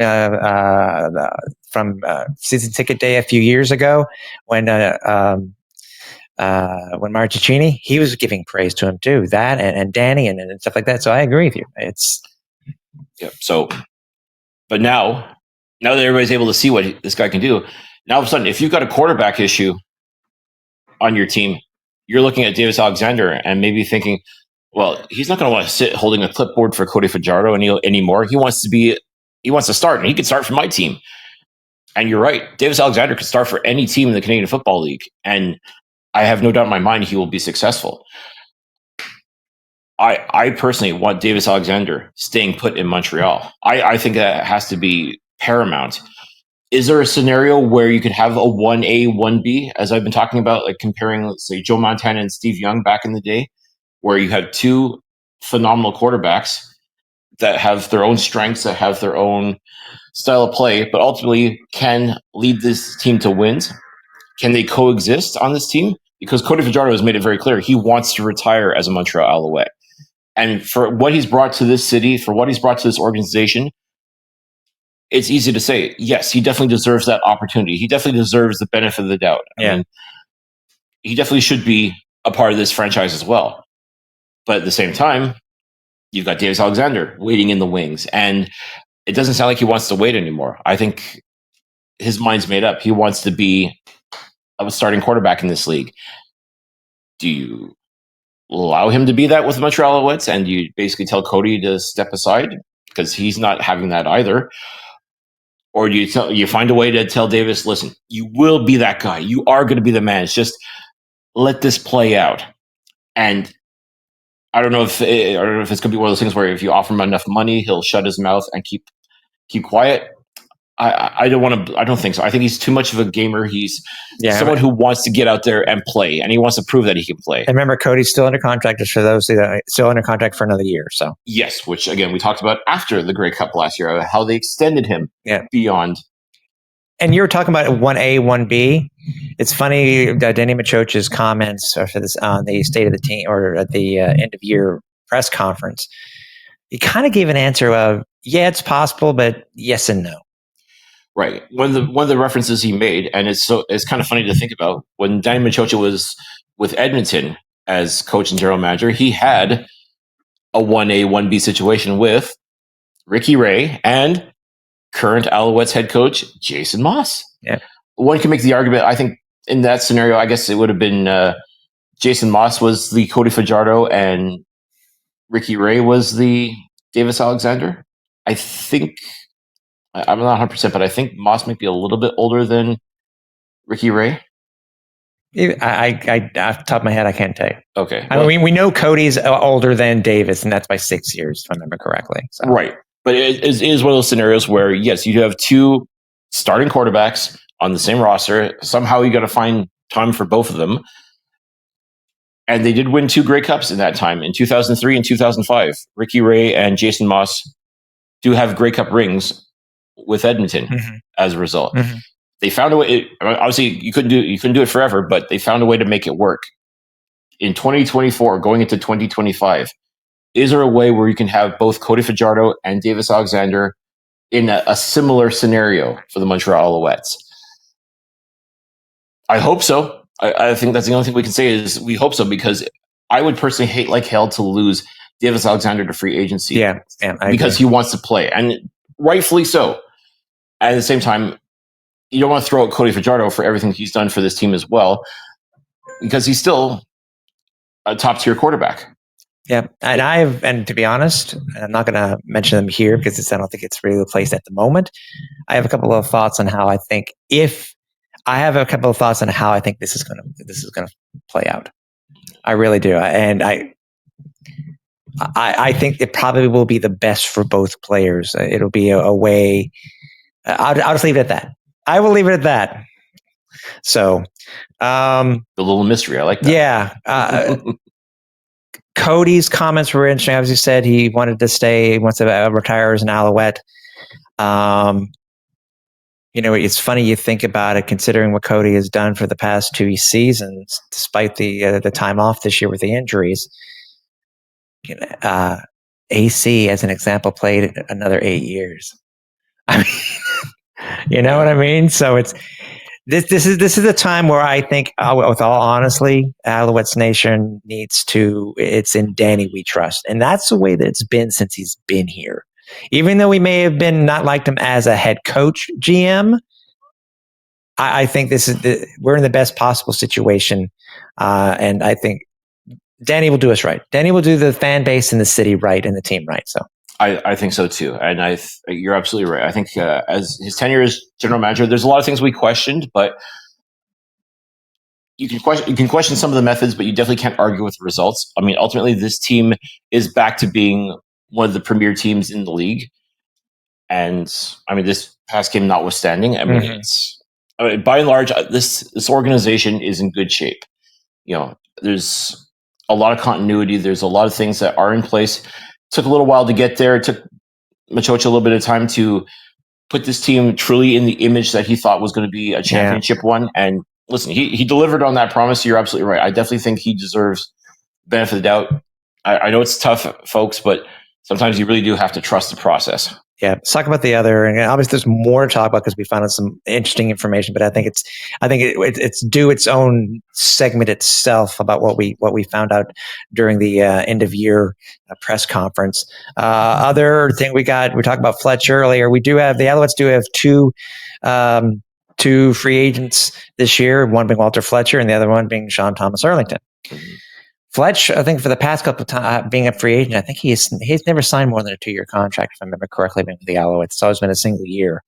season ticket day a few years ago when Marticini, he was giving praise to him too. That and Danny and stuff like that. So I agree with you. So, but now that everybody's able to see what this guy can do, now all of a sudden, if you've got a quarterback issue on your team, you're looking at Davis Alexander and maybe thinking, well, he's not going to want to sit holding a clipboard for Cody Fajardo anymore. He wants to start, and he can start for my team. And you're right. Davis Alexander could start for any team in the Canadian Football League. And I have no doubt in my mind he will be successful. I personally want Davis Alexander staying put in Montreal. I think that has to be paramount. Is there a scenario where you could have a 1A, 1B, as I've been talking about, like comparing, let's say, Joe Montana and Steve Young back in the day, where you had two phenomenal quarterbacks that have their own strengths, that have their own style of play, but ultimately can lead this team to wins? Can they coexist on this team? Because Cody Fajardo has made it very clear he wants to retire as a Montreal Alouette. And for what he's brought to this city, for what he's brought to this organization, it's easy to say, yes, he definitely deserves that opportunity. He definitely deserves the benefit of the doubt. I mean, he definitely should be a part of this franchise as well. But at the same time, you've got Davis Alexander waiting in the wings. And it doesn't sound like he wants to wait anymore. I think his mind's made up. He wants to be a starting quarterback in this league. Do you allow him to be that with the Montreal Alouettes, and you basically tell Cody to step aside because he's not having that either? Or do you find a way to tell Davis, listen, you will be that guy. You are going to be the man. It's just let this play out. And I don't know if it's going to be one of those things where if you offer him enough money, he'll shut his mouth and keep quiet. I don't think so. I think he's too much of a gamer. He's someone who wants to get out there and play, and he wants to prove that he can play. And remember, Cody's still under contract. Just for those that still under contract for another year. So yes, which again we talked about after the Grey Cup last year, how they extended him beyond. And you were talking about 1A, 1B. It's funny, Danny Machocha's comments for this on the state of the team or at the end of year press conference. He kind of gave an answer of, yeah, it's possible, but yes and no. Right. One of the references he made, and it's kind of funny to think about, when Danny Machocha was with Edmonton as coach and general manager, he had a 1A, 1B situation with Ricky Ray and current Alouettes head coach Jason Moss. Yeah. One can make the argument, I think, in that scenario, I guess it would have been Jason Moss was the Cody Fajardo and Ricky Ray was the Davis Alexander. I think, I'm not 100%, but I think Moss might be a little bit older than Ricky Ray. I off the top of my head, I can't tell you. Okay. I mean, we know Cody's older than Davis, and that's by 6 years, if I remember correctly. So. Right. But it is one of those scenarios where, yes, you have two starting quarterbacks on the same roster. Somehow you got to find time for both of them. And they did win 2 Grey Cups in that time, in 2003 and 2005. Ricky Ray and Jason Moss do have Grey Cup rings with Edmonton Mm-hmm. as a result. Mm-hmm. They found a way. Obviously, you couldn't do it forever, but they found a way to make it work. In 2024, going into 2025, is there a way where you can have both Cody Fajardo and Davis Alexander in a similar scenario for the Montreal Alouettes? I hope so. I think that's the only thing we can say is we hope so, because I would personally hate like hell to lose Davis Alexander to free agency. Yeah, because he wants to play, and rightfully so. At the same time, you don't want to throw out Cody Fajardo for everything he's done for this team as well, because he's still a top tier quarterback. Yeah, and to be honest, I'm not going to mention them here because I don't think it's really the place at the moment. I have a couple of thoughts on how I think this is going to play out. I really do, and I think it probably will be the best for both players. It'll be a way. I'll just leave it at that. I will leave it at that. So, the little mystery, I like that. Yeah. Cody's comments were interesting. As you said, he wanted to stay, he wants to retire as an Alouette. It's funny you think about it, considering what Cody has done for the past 2 seasons, despite the time off this year with the injuries. AC, as an example, played another 8 years. I mean, you know what I mean? So it's this is a time where I think, with all honesty, Alouettes Nation needs to. It's in Danny we trust, and that's the way that it's been since he's been here. Even though we may have been not liked him as a head coach, GM, I think we're in the best possible situation, and I think Danny will do us right. Danny will do the fan base and the city right and the team right. So I think so too, and you're absolutely right. I think as his tenure as general manager, there's a lot of things we questioned, but you can question some of the methods, but you definitely can't argue with the results. I mean, ultimately, this team is back to being one of the premier teams in the league, and I mean, this past game notwithstanding, I mean, by and large, this organization is in good shape. There's a lot of continuity. There's a lot of things that are in place. Took a little while to get there. It took Machocha a little bit of time to put this team truly in the image that he thought was going to be a championship one. And listen, he delivered on that promise. You're absolutely right. I definitely think he deserves benefit of the doubt. I know it's tough, folks, but sometimes you really do have to trust the process. Yeah, let's talk about the other, and obviously there's more to talk about because we found out some interesting information. But I think it's due its own segment itself about what we found out during the end of year press conference. Other thing we talked about Fletch earlier. The Alouettes do have two free agents this year. One being Walter Fletcher, and the other one being Sean Thomas Arlington. Fletch, I think for the past couple of times being a free agent, I think he's never signed more than a 2-year contract, if I remember correctly, with the Alouettes. It's always been a single year.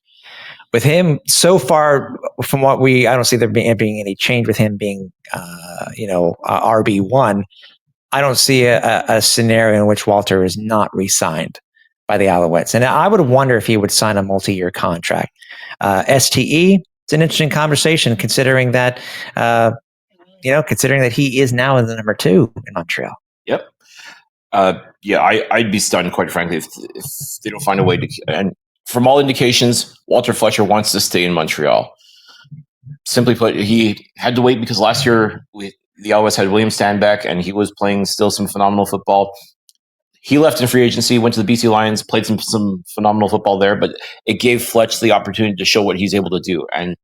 With him, so far, from what I don't see there being any change with him being, RB1. I don't see a scenario in which Walter is not re-signed by the Alouettes. And I would wonder if he would sign a multi-year contract. STE, it's an interesting conversation considering that he is now in the number 2 in Montreal. Yep. I'd be stunned, quite frankly, if they don't find a way to. And from all indications, Walter Fletcher wants to stay in Montreal. Simply put, he had to wait because last year the Alouettes had William Stanback, and he was playing still some phenomenal football. He left in free agency, went to the BC Lions, played some phenomenal football there, but it gave Fletch the opportunity to show what he's able to do. And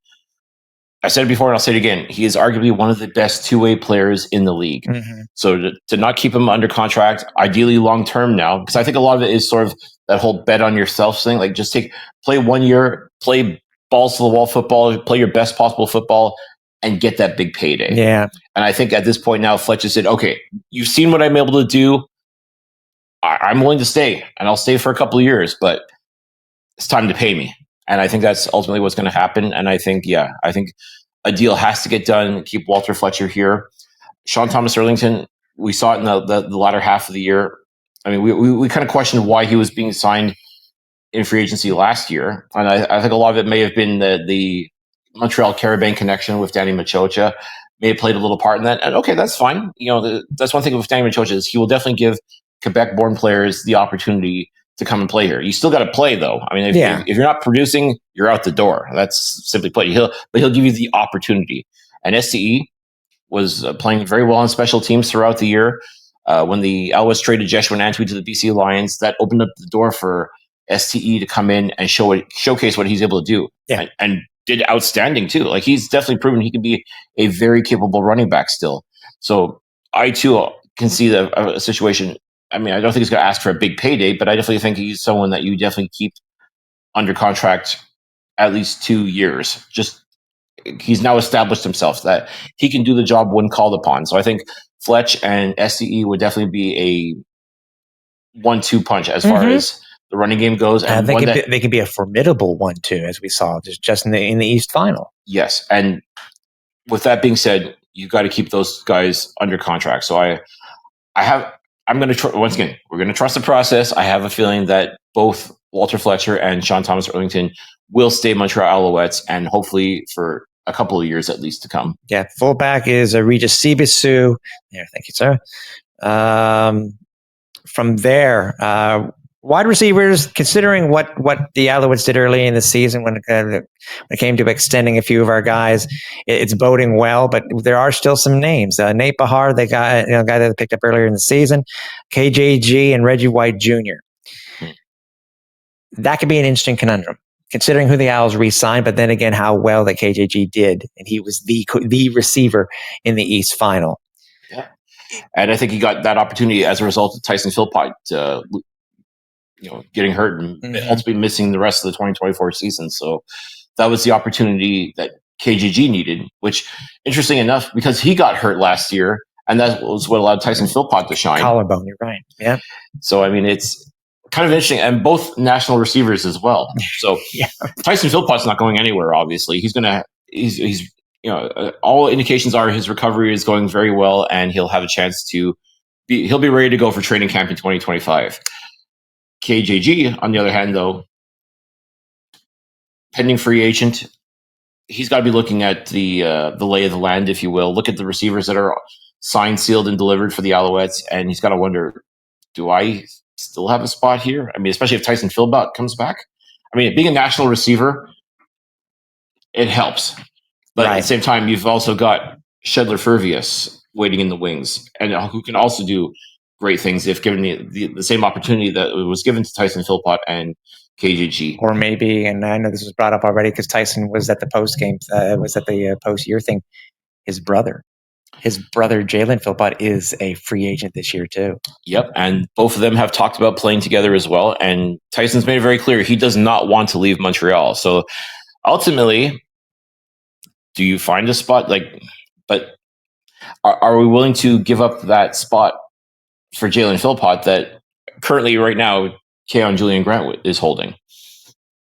I said it before and I'll say it again. He is arguably one of the best two-way players in the league. Mm-hmm. So to not keep him under contract, ideally long-term now, because I think a lot of it is sort of that whole bet on yourself thing. Like just play 1 year, play balls to the wall football, play your best possible football, and get that big payday. Yeah. And I think at this point now, Fletch has said, okay, you've seen what I'm able to do. I'm willing to stay, and I'll stay for a couple of years, but it's time to pay me. And I think that's ultimately what's going to happen. And I think a deal has to get done. Keep Walter Fletcher here. Sean Thomas Arlington, we saw it in the latter half of the year. I mean, we kind of questioned why he was being signed in free agency last year. And I think a lot of it may have been the Montreal Carabin connection with Danny Machocha may have played a little part in that. And okay, that's fine. That's one thing with Danny Machocha is he will definitely give Quebec-born players the opportunity to come and play here. You still got to play, though. I mean, if you're not producing, you're out the door. That's simply put. He'll give you the opportunity. And STE was playing very well on special teams throughout the year. When the Alouettes traded Jeshua Antwi to the BC Lions, that opened up the door for STE to come in and showcase what he's able to do. Yeah. And did outstanding too. Like, he's definitely proven he can be a very capable running back still. So I too can see a situation. I mean, I don't think he's going to ask for a big payday, but I definitely think he's someone that you definitely keep under contract at least 2 years. Just, he's now established himself that he can do the job when called upon. So I think Fletch and SCE would definitely be a 1-2 punch as far as the running game goes. And they could be a formidable 1-2, as we saw just in the East Final. Yes, and with that being said, you got to keep those guys under contract. So I'm going to once again, we're going to trust the process. I have a feeling that both Walter Fletcher and Sean Thomas Erlington will stay Montreal Alouettes, and hopefully for a couple of years at least to come. Yeah, fullback is Regis Sibisu. There, thank you, sir. From there, wide receivers, considering what the Alouettes did early in the season when it came to extending a few of our guys, it's boding well. But there are still some names. Nate Bahar, the guy that they picked up earlier in the season, KJG, and Reggie White Jr. That could be an interesting conundrum, considering who the Owls re-signed, but then again, how well that KJG did, and he was the receiver in the East Final. Yeah, and I think he got that opportunity as a result of Tyson Philpott, getting hurt and ultimately missing the rest of the 2024 season. So that was the opportunity that KJG needed. Which, interesting enough, because he got hurt last year, and that was what allowed Tyson Philpott to shine. Collarbone, you're right. Yeah. So I mean, it's kind of interesting, and both national receivers as well. So Tyson Philpott's not going anywhere. Obviously, he's all indications are his recovery is going very well, and he'll have a chance he'll be ready to go for training camp in 2025. KJG, on the other hand, though, pending free agent, he's got to be looking at the lay of the land, if you will. Look at the receivers that are signed, sealed, and delivered for the Alouettes, and he's got to wonder, do I still have a spot here? I mean, especially if Tyson Philpott comes back. I mean, being a national receiver, it helps. But at the same time, you've also got Shedler Furvius waiting in the wings, and who can also do great things if given the same opportunity that was given to Tyson Philpott and KJG. Or maybe, and I know this was brought up already because Tyson was at the post-game, post-year thing, his brother Jalen Philpott is a free agent this year too. Yep, and both of them have talked about playing together as well, and Tyson's made it very clear he does not want to leave Montreal. So ultimately, do you find a spot? But are we willing to give up that spot for Jalen Philpott that currently right now Keon Julian Grant is holding?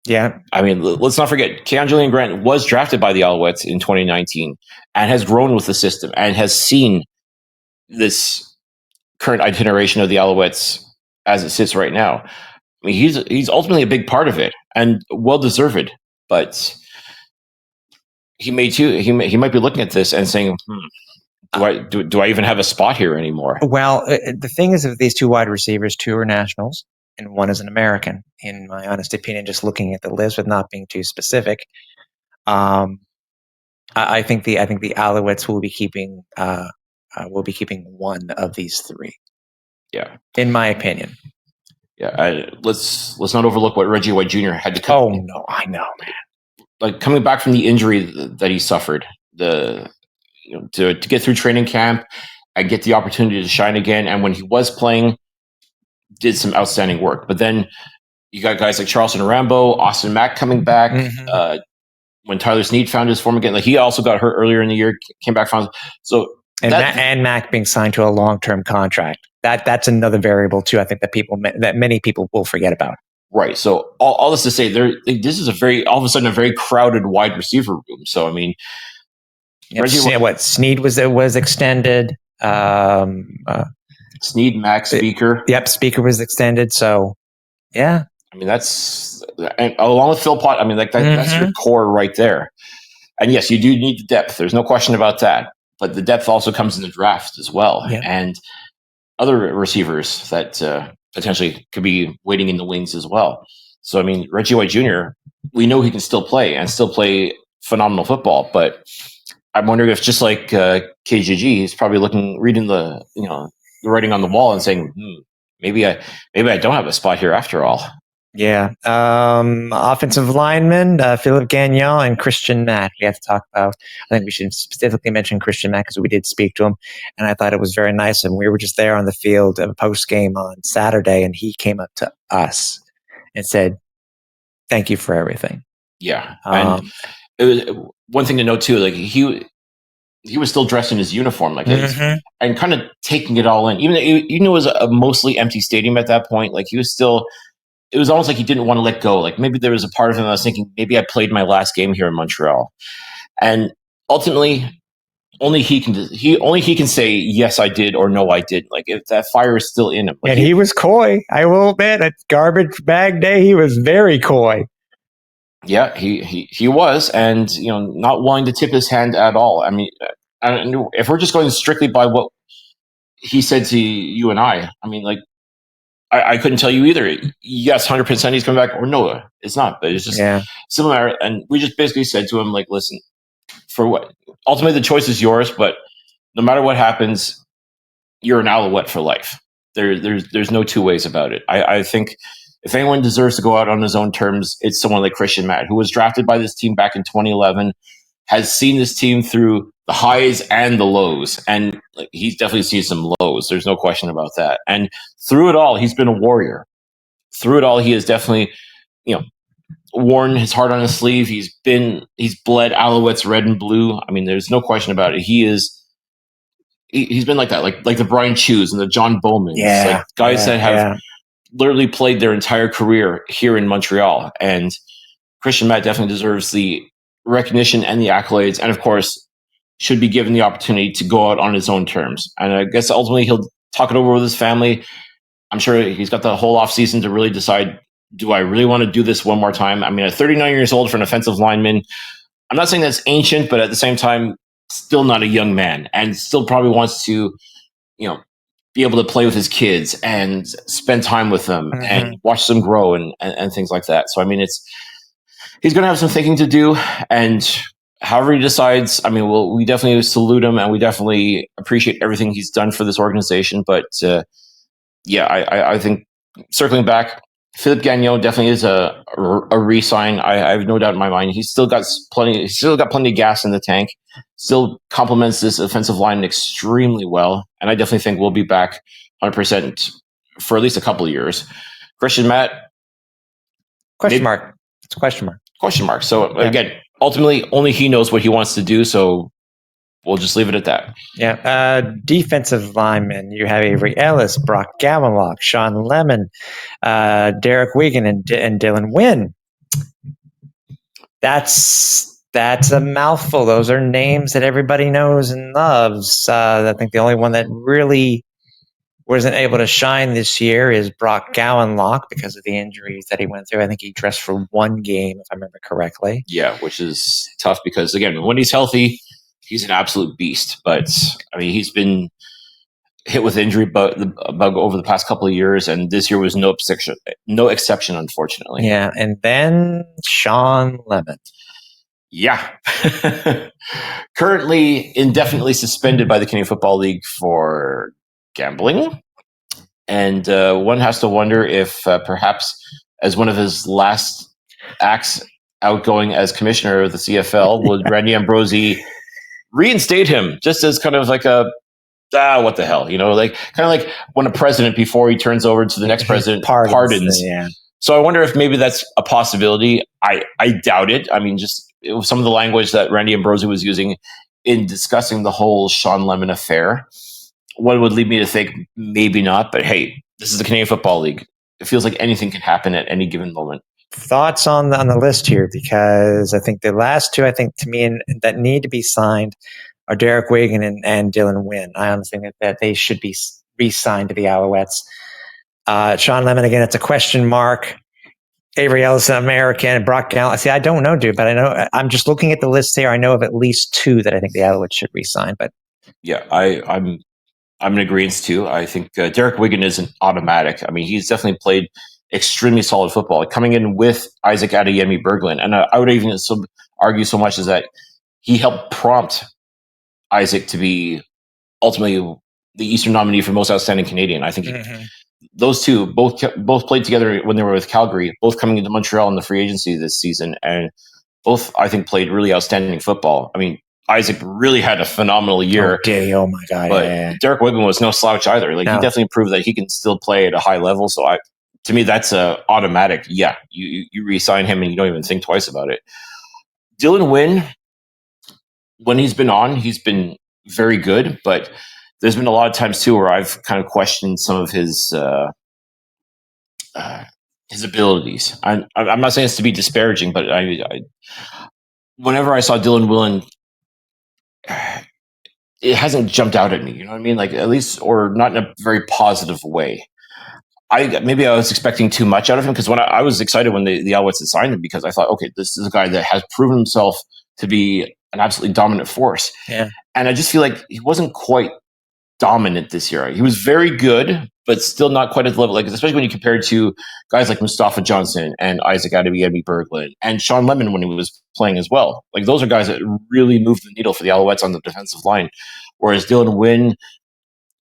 Yeah. I mean, let's not forget, Keon Julian Grant was drafted by the Alouettes in 2019 and has grown with the system and has seen this current iteration of the Alouettes as it sits right now. I mean, he's ultimately a big part of it and well-deserved, but he might be looking at this and saying, do I even have a spot here anymore? Well, the thing is, of these two wide receivers, two are nationals and one is an American. In my honest opinion, just looking at the list with not being too specific, I think the Alouettes will be keeping one of these three. Yeah, in my opinion. Yeah, let's not overlook what Reggie White Jr. had to come. Oh no, I know, man. Like coming back from the injury that he suffered, to get through training camp and get the opportunity to shine again, and when he was playing, did some outstanding work. But then you got guys like Charleston Rambo, Austin Mack coming back. When Tyler Snead found his form again, he also got hurt earlier in the year, came back from. So and Mack being signed to a long-term contract. That's another variable too. I think that many people will forget about. Right. So all this to say, this is all of a sudden a very crowded wide receiver room. So I mean, Snead was extended. Snead, Mack, Speaker. Speaker was extended. So yeah. I mean, and along with Philpott, I mean, that's your core right there. And yes, you do need the depth. There's no question about that. But the depth also comes in the draft as well. Yeah. And other receivers that potentially could be waiting in the wings as well. So, I mean, Reggie White Jr., we know he can still play and still play phenomenal football, but I'm wondering if just like KGG, he's probably reading the the writing on the wall and saying, maybe I don't have a spot here after all. Yeah. Offensive linemen, Philip Gagnon and Christian Mack. We have to talk about. I think we should specifically mention Christian Mack because we did speak to him, and I thought it was very nice. And we were just there on the field post game on Saturday, and he came up to us and said, "Thank you for everything." Yeah, and it was one thing to note too. Like he was still dressed in his uniform, like and kind of taking it all in. Even though it was a mostly empty stadium at that point, like he was still. It was almost like he didn't want to let go. Like maybe there was a part of him that was thinking, maybe I played my last game here in Montreal, and ultimately, only he can say yes, I did, or no, I didn't. Like if that fire is still in him, like, and he was coy. I will admit, at garbage bag day, he was very coy. Yeah, he was, and not willing to tip his hand at all. I mean, if we're just going strictly by what he said to you and I mean, like. I couldn't tell you either. Yes, 100% he's coming back, or no, it's not. But it's just similar. And we just basically said to him, like, listen, for what? Ultimately, the choice is yours, but no matter what happens, you're an Alouette for life. There's no two ways about it. I think if anyone deserves to go out on his own terms, it's someone like Christian Matt, who was drafted by this team back in 2011, has seen this team through the highs and the lows, and he's definitely seen some lows. There's no question about that. And through it all, he's been a warrior. Through it all, he has definitely, worn his heart on his sleeve. He's bled Alouettes red and blue. I mean, there's no question about it. He's been like that, like the Brian Chews and the John Bowmans, like guys that have literally played their entire career here in Montreal. And Christian Matt definitely deserves the recognition and the accolades, and of course should be given the opportunity to go out on his own terms. And I guess ultimately he'll talk it over with his family. I'm sure he's got the whole off season to really decide, do I really want to do this one more time? I mean, at 39 years old for an offensive lineman, I'm not saying that's ancient, but at the same time, still not a young man, and still probably wants to, be able to play with his kids and spend time with them and watch them grow and things like that. So, I mean, he's going to have some thinking to do, and however he decides, I mean, we definitely salute him, and we definitely appreciate everything he's done for this organization. But I think circling back, Philip Gagnon definitely is a re-sign. I have no doubt in my mind. He's still got plenty of gas in the tank. Still complements this offensive line extremely well, and I definitely think we'll be back 100% for at least a couple of years. Christian Matt, question mark. It's a question mark. Question mark. So again, ultimately, only he knows what he wants to do. So we'll just leave it at that. Yeah. Defensive linemen, you have Avery Ellis, Brock Gowanlock, Sean Lemon, Derek Wigan, and Dylan Wynn. That's a mouthful. Those are names that everybody knows and loves. I think the only one that really wasn't able to shine this year is Brock Gowanlock because of the injuries that he went through. I think he dressed for one game, if I remember correctly. Yeah, which is tough because, again, when he's healthy, he's an absolute beast. But, I mean, he's been hit with injury bug over the past couple of years, and this year was no exception, unfortunately. Yeah, and then Sean Lemon. Yeah. Currently indefinitely suspended by the Canadian Football League for gambling. And one has to wonder if perhaps as one of his last acts outgoing as commissioner of the CFL, would Randy Ambrosie reinstate him just as kind of like what the hell, like kind of like when a president, before he turns over to the next president, pardons. Yeah. So I wonder if maybe that's a possibility. I doubt it. I mean, just some of the language that Randy Ambrosie was using in discussing the whole Sean Lemon affair, one would lead me to think maybe not. But hey, this is the Canadian Football League. It feels like anything can happen at any given moment. Thoughts on the list here, because I think the last two, to me, that need to be signed are Derek Wigan and Dylan Wynn. I honestly think that they should be re-signed to the Alouettes. Sean Lemon, again, it's a question mark. Avery Ellis, American, Brock Gallant. See, I don't know, dude, but I know I'm just looking at the list here. I know of at least two that I think the Alouettes should re-sign. But yeah, I'm I'm in agreement too. I think Derek Wigan is an automatic. I mean, he's definitely played extremely solid football, coming in with Isaac Adeyemi-Berglund. And I would even argue so much as that he helped prompt Isaac to be ultimately the Eastern nominee for most outstanding Canadian. I think those two both played together when they were with Calgary, both coming into Montreal in the free agency this season, and both, I think, played really outstanding football. I mean, Isaac really had a phenomenal year. Oh my God. But Derek Wigan was no slouch either. Like, he definitely proved that he can still play at a high level. So to me, that's a automatic. Yeah, you re-sign him and you don't even think twice about it. Dylan Wynn, when he's been on, he's been very good, but there's been a lot of times too where I've kind of questioned some of his abilities. I'm not saying this to be disparaging, but whenever I saw Dylan Wynn, it hasn't jumped out at me. You know what I mean? Like, at least, or not in a very positive way. Maybe I was expecting too much out of him, because when I was excited when the Alouettes had signed him, because I thought, okay, this is a guy that has proven himself to be an absolutely dominant force. Yeah. And I just feel like he wasn't quite dominant this year. He was very good, but still not quite at the level, like, especially when you compare it to guys like Mustafa Johnson and Isaac Adeyemi-Berglund and Sean Lemon when he was playing as well. Like, those are guys that really moved the needle for the Alouettes on the defensive line. Whereas Dylan Wynn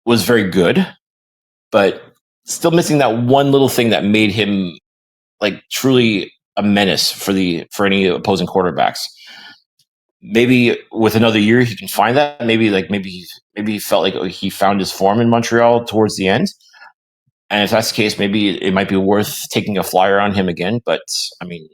was very good, but still missing that one little thing that made him like truly a menace for any opposing quarterbacks. Maybe with another year he can find that. Maybe he felt like he found his form in Montreal towards the end. And if that's the case, maybe it might be worth taking a flyer on him again. But I mean,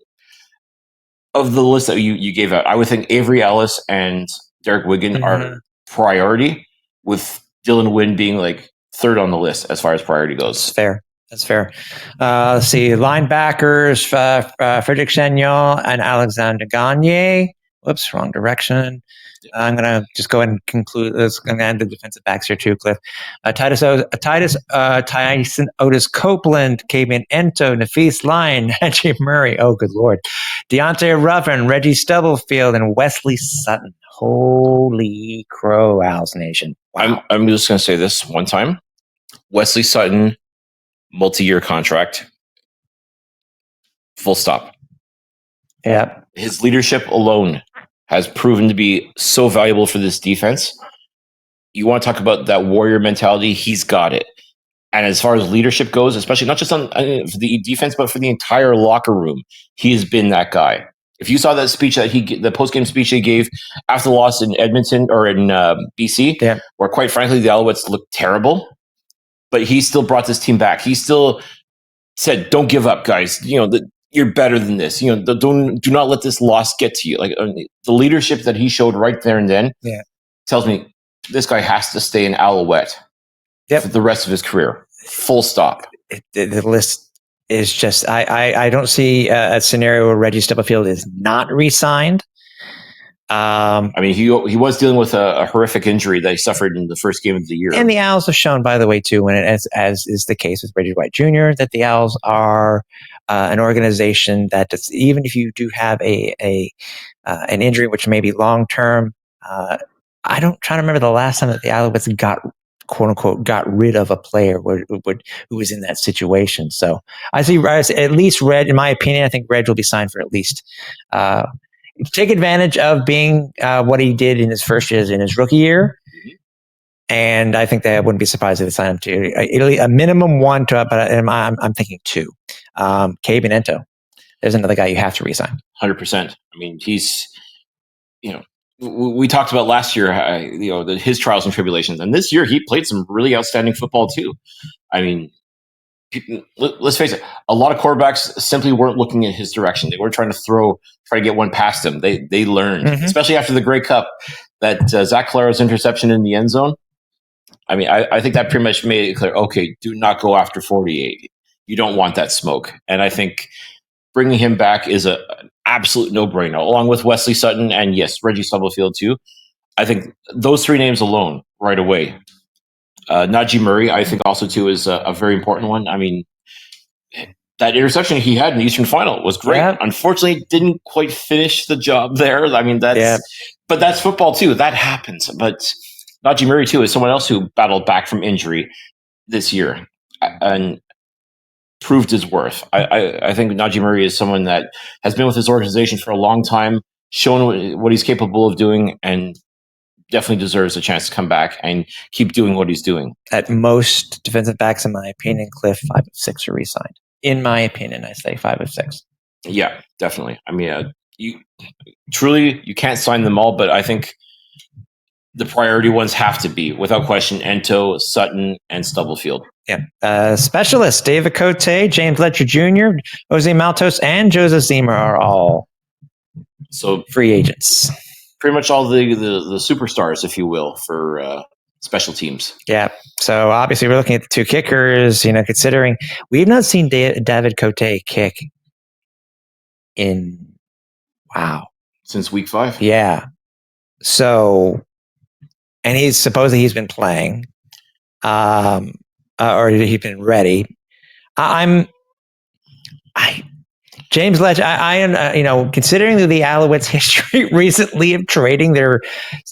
of the list that you gave out, I would think Avery Ellis and Derek Wigan are priority, with Dylan Wynn being like third on the list as far as priority goes. That's fair. Let's see. Linebackers, Frederic Chagnon and Alexander Gagne. Whoops, wrong direction. I'm going to just go ahead and conclude this. I'm going to add the defensive backs here too, Cliff. Tyson Otis Copeland, Kabian Ento, Nafis Lyon, Najee Murray. Oh, good Lord. Deontay Ruffin, Reggie Stubblefield, and Wesley Sutton. Holy crow, Owls Nation. Wow. I'm just going to say this one time. Wesley Sutton, multi-year contract. Full stop. Yeah. His leadership alone has proven to be so valuable for this defense. You want to talk about that warrior mentality? He's got it. And as far as leadership goes, especially not just on the defense, but for the entire locker room, he has been that guy. If you saw that speech the post-game speech he gave after the loss in Edmonton or in BC, where quite frankly the Alouettes looked terrible, but he still brought this team back. He still said, "Don't give up, guys. You know, you're better than this. You know, do not let this loss get to you." Like, the leadership that he showed right there and then tells me this guy has to stay an Alouette for the rest of his career. Full stop. The list is just, I don't see a scenario where Reggie Stubblefield is not re-signed. I mean, he was dealing with a horrific injury that he suffered in the first game of the year. And the Owls have shown, by the way, too, as is the case with Reggie White Jr., that the Owls are an organization that even if you do have an injury, which may be long term, I don't try to remember the last time that the Alouettes quote unquote got rid of a player who was in that situation. So I see at least Reg, in my opinion, I think Reg will be signed for at least take advantage of being what he did in his first years in his rookie year. And I think that I wouldn't be surprised if they sign him to a minimum one to, but I'm thinking two. Kabian Ento, there's another guy you have to re-sign. 100%. I mean, he's, we talked about last year, his trials and tribulations, and this year he played some really outstanding football too. I mean, let's face it, a lot of quarterbacks simply weren't looking in his direction. They weren't trying to try to get one past him. They learned, especially after the Grey Cup, that Zach Claro's interception in the end zone. I mean, I think that pretty much made it clear, okay, do not go after 48. You don't want that smoke. And I think bringing him back is an absolute no-brainer, along with Wesley Sutton and, yes, Reggie Stubblefield too. I think those three names alone right away. Najee Murray, I think also too, is a very important one. I mean, that interception he had in the Eastern Final was great. Yeah. Unfortunately, didn't quite finish the job there. I mean, but that's football too. That happens. But Najee Murray too is someone else who battled back from injury this year and proved his worth. I think Najee Murray is someone that has been with his organization for a long time, shown what he's capable of doing, and definitely deserves a chance to come back and keep doing what he's doing. At most defensive backs, in my opinion, Cliff, 5 of 6 are re-signed. In my opinion, I say 5 of 6. Yeah, definitely. I mean, you can't sign them all, but I think the priority ones have to be, without question, Ento, Sutton, and Stubblefield. Yeah. Specialists, David Cote, James Letcher Jr., Jose Maltos, and Joseph Zima are all free agents. Pretty much all the superstars, if you will, for special teams. Yeah. So obviously we're looking at the 2 kickers, considering we've not seen David Cote kick since week 5. Yeah. So, and he's been playing, or he's been ready. James Letch, considering the Alouettes' history recently of trading their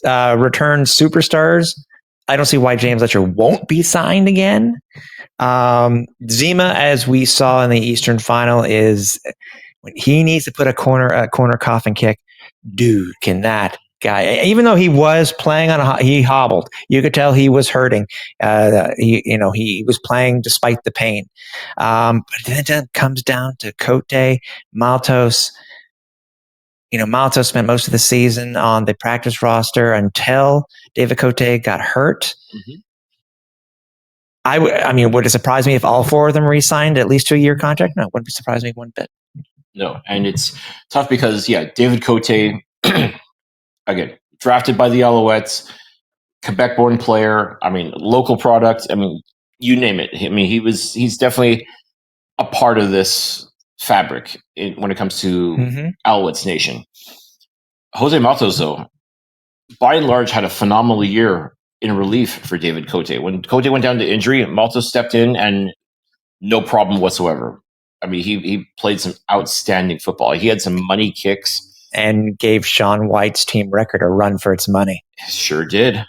return superstars, I don't see why James Letcher won't be signed again. Zima, as we saw in the Eastern Final, is when he needs to put a corner coffin kick. Dude, can that guy? Even though he was playing he hobbled. You could tell he was hurting. He was playing despite the pain. But then it comes down to Cote, Maltos. Maltos spent most of the season on the practice roster until David Cote got hurt. Mm-hmm. Would it surprise me if all 4 of them re-signed at least to a year contract? No, it wouldn't surprise me one bit. No, and it's tough because, David Cote, again, drafted by the Alouettes, Quebec-born player. Local product. You name it. He's definitely a part of this fabric when it comes to Alouettes Nation. Jose Maltos, though, by and large, had a phenomenal year in relief for David Cote. When Cote went down to injury, Maltos stepped in and no problem whatsoever. He played some outstanding football. He had some money kicks. And gave Sean White's team record a run for its money. Sure did.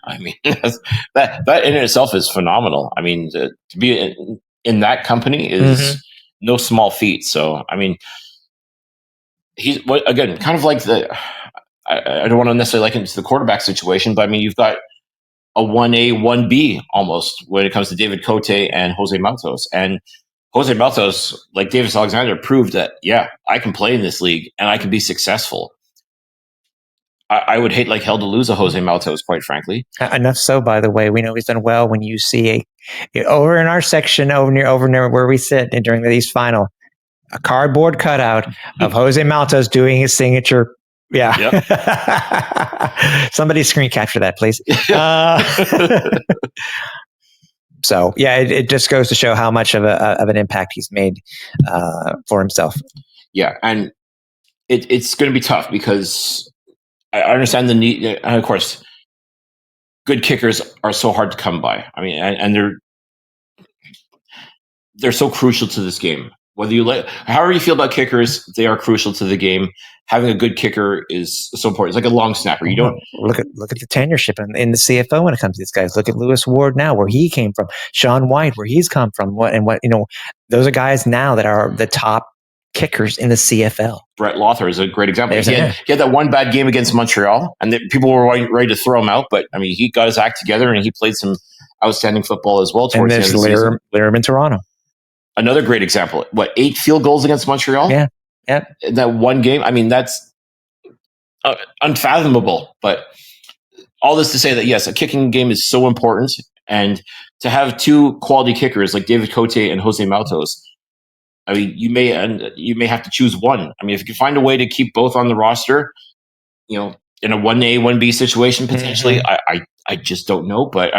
That in itself is phenomenal. To be in that company is no small feat. So, he's, again, kind of like I don't want to necessarily liken it to the quarterback situation, but you've got a 1A, 1B almost when it comes to David Cote and Jose Maltos. And Jose Maltos, like Davis Alexander, proved that, I can play in this league and I can be successful. I would hate like hell to lose a Jose Maltos, quite frankly. Enough so, by the way, we know he's done well when you see over in our section over near where we sit during the East Final, a cardboard cutout of Jose Maltos doing his signature. Yeah. Yep. Somebody screen capture that, please. So, it just goes to show how much of an impact he's made for himself. Yeah, and it's going to be tough because I understand the need. And of course, good kickers are so hard to come by. And they're so crucial to this game. However you feel about kickers, they are crucial to the game. Having a good kicker is so important. It's like a long snapper. You don't look at the tenureship in the CFO when it comes to these guys. Look at Lewis Ward now, where he came from. Sean White, where he's come from. Those are guys now that are the top kickers in the CFL. Brett Lothar is a great example. He had that one bad game against Montreal, and people were ready to throw him out. But he got his act together, and he played some outstanding football as well. Towards the end of the season. Later in Toronto. Another great example. 8 field goals against Montreal? Yeah. That one game. That's unfathomable. But all this to say that, yes, a kicking game is so important. And to have 2 quality kickers like David Cote and Jose Maltos, you may have to choose one. If you can find a way to keep both on the roster, in a 1A, 1B situation potentially, I just don't know. But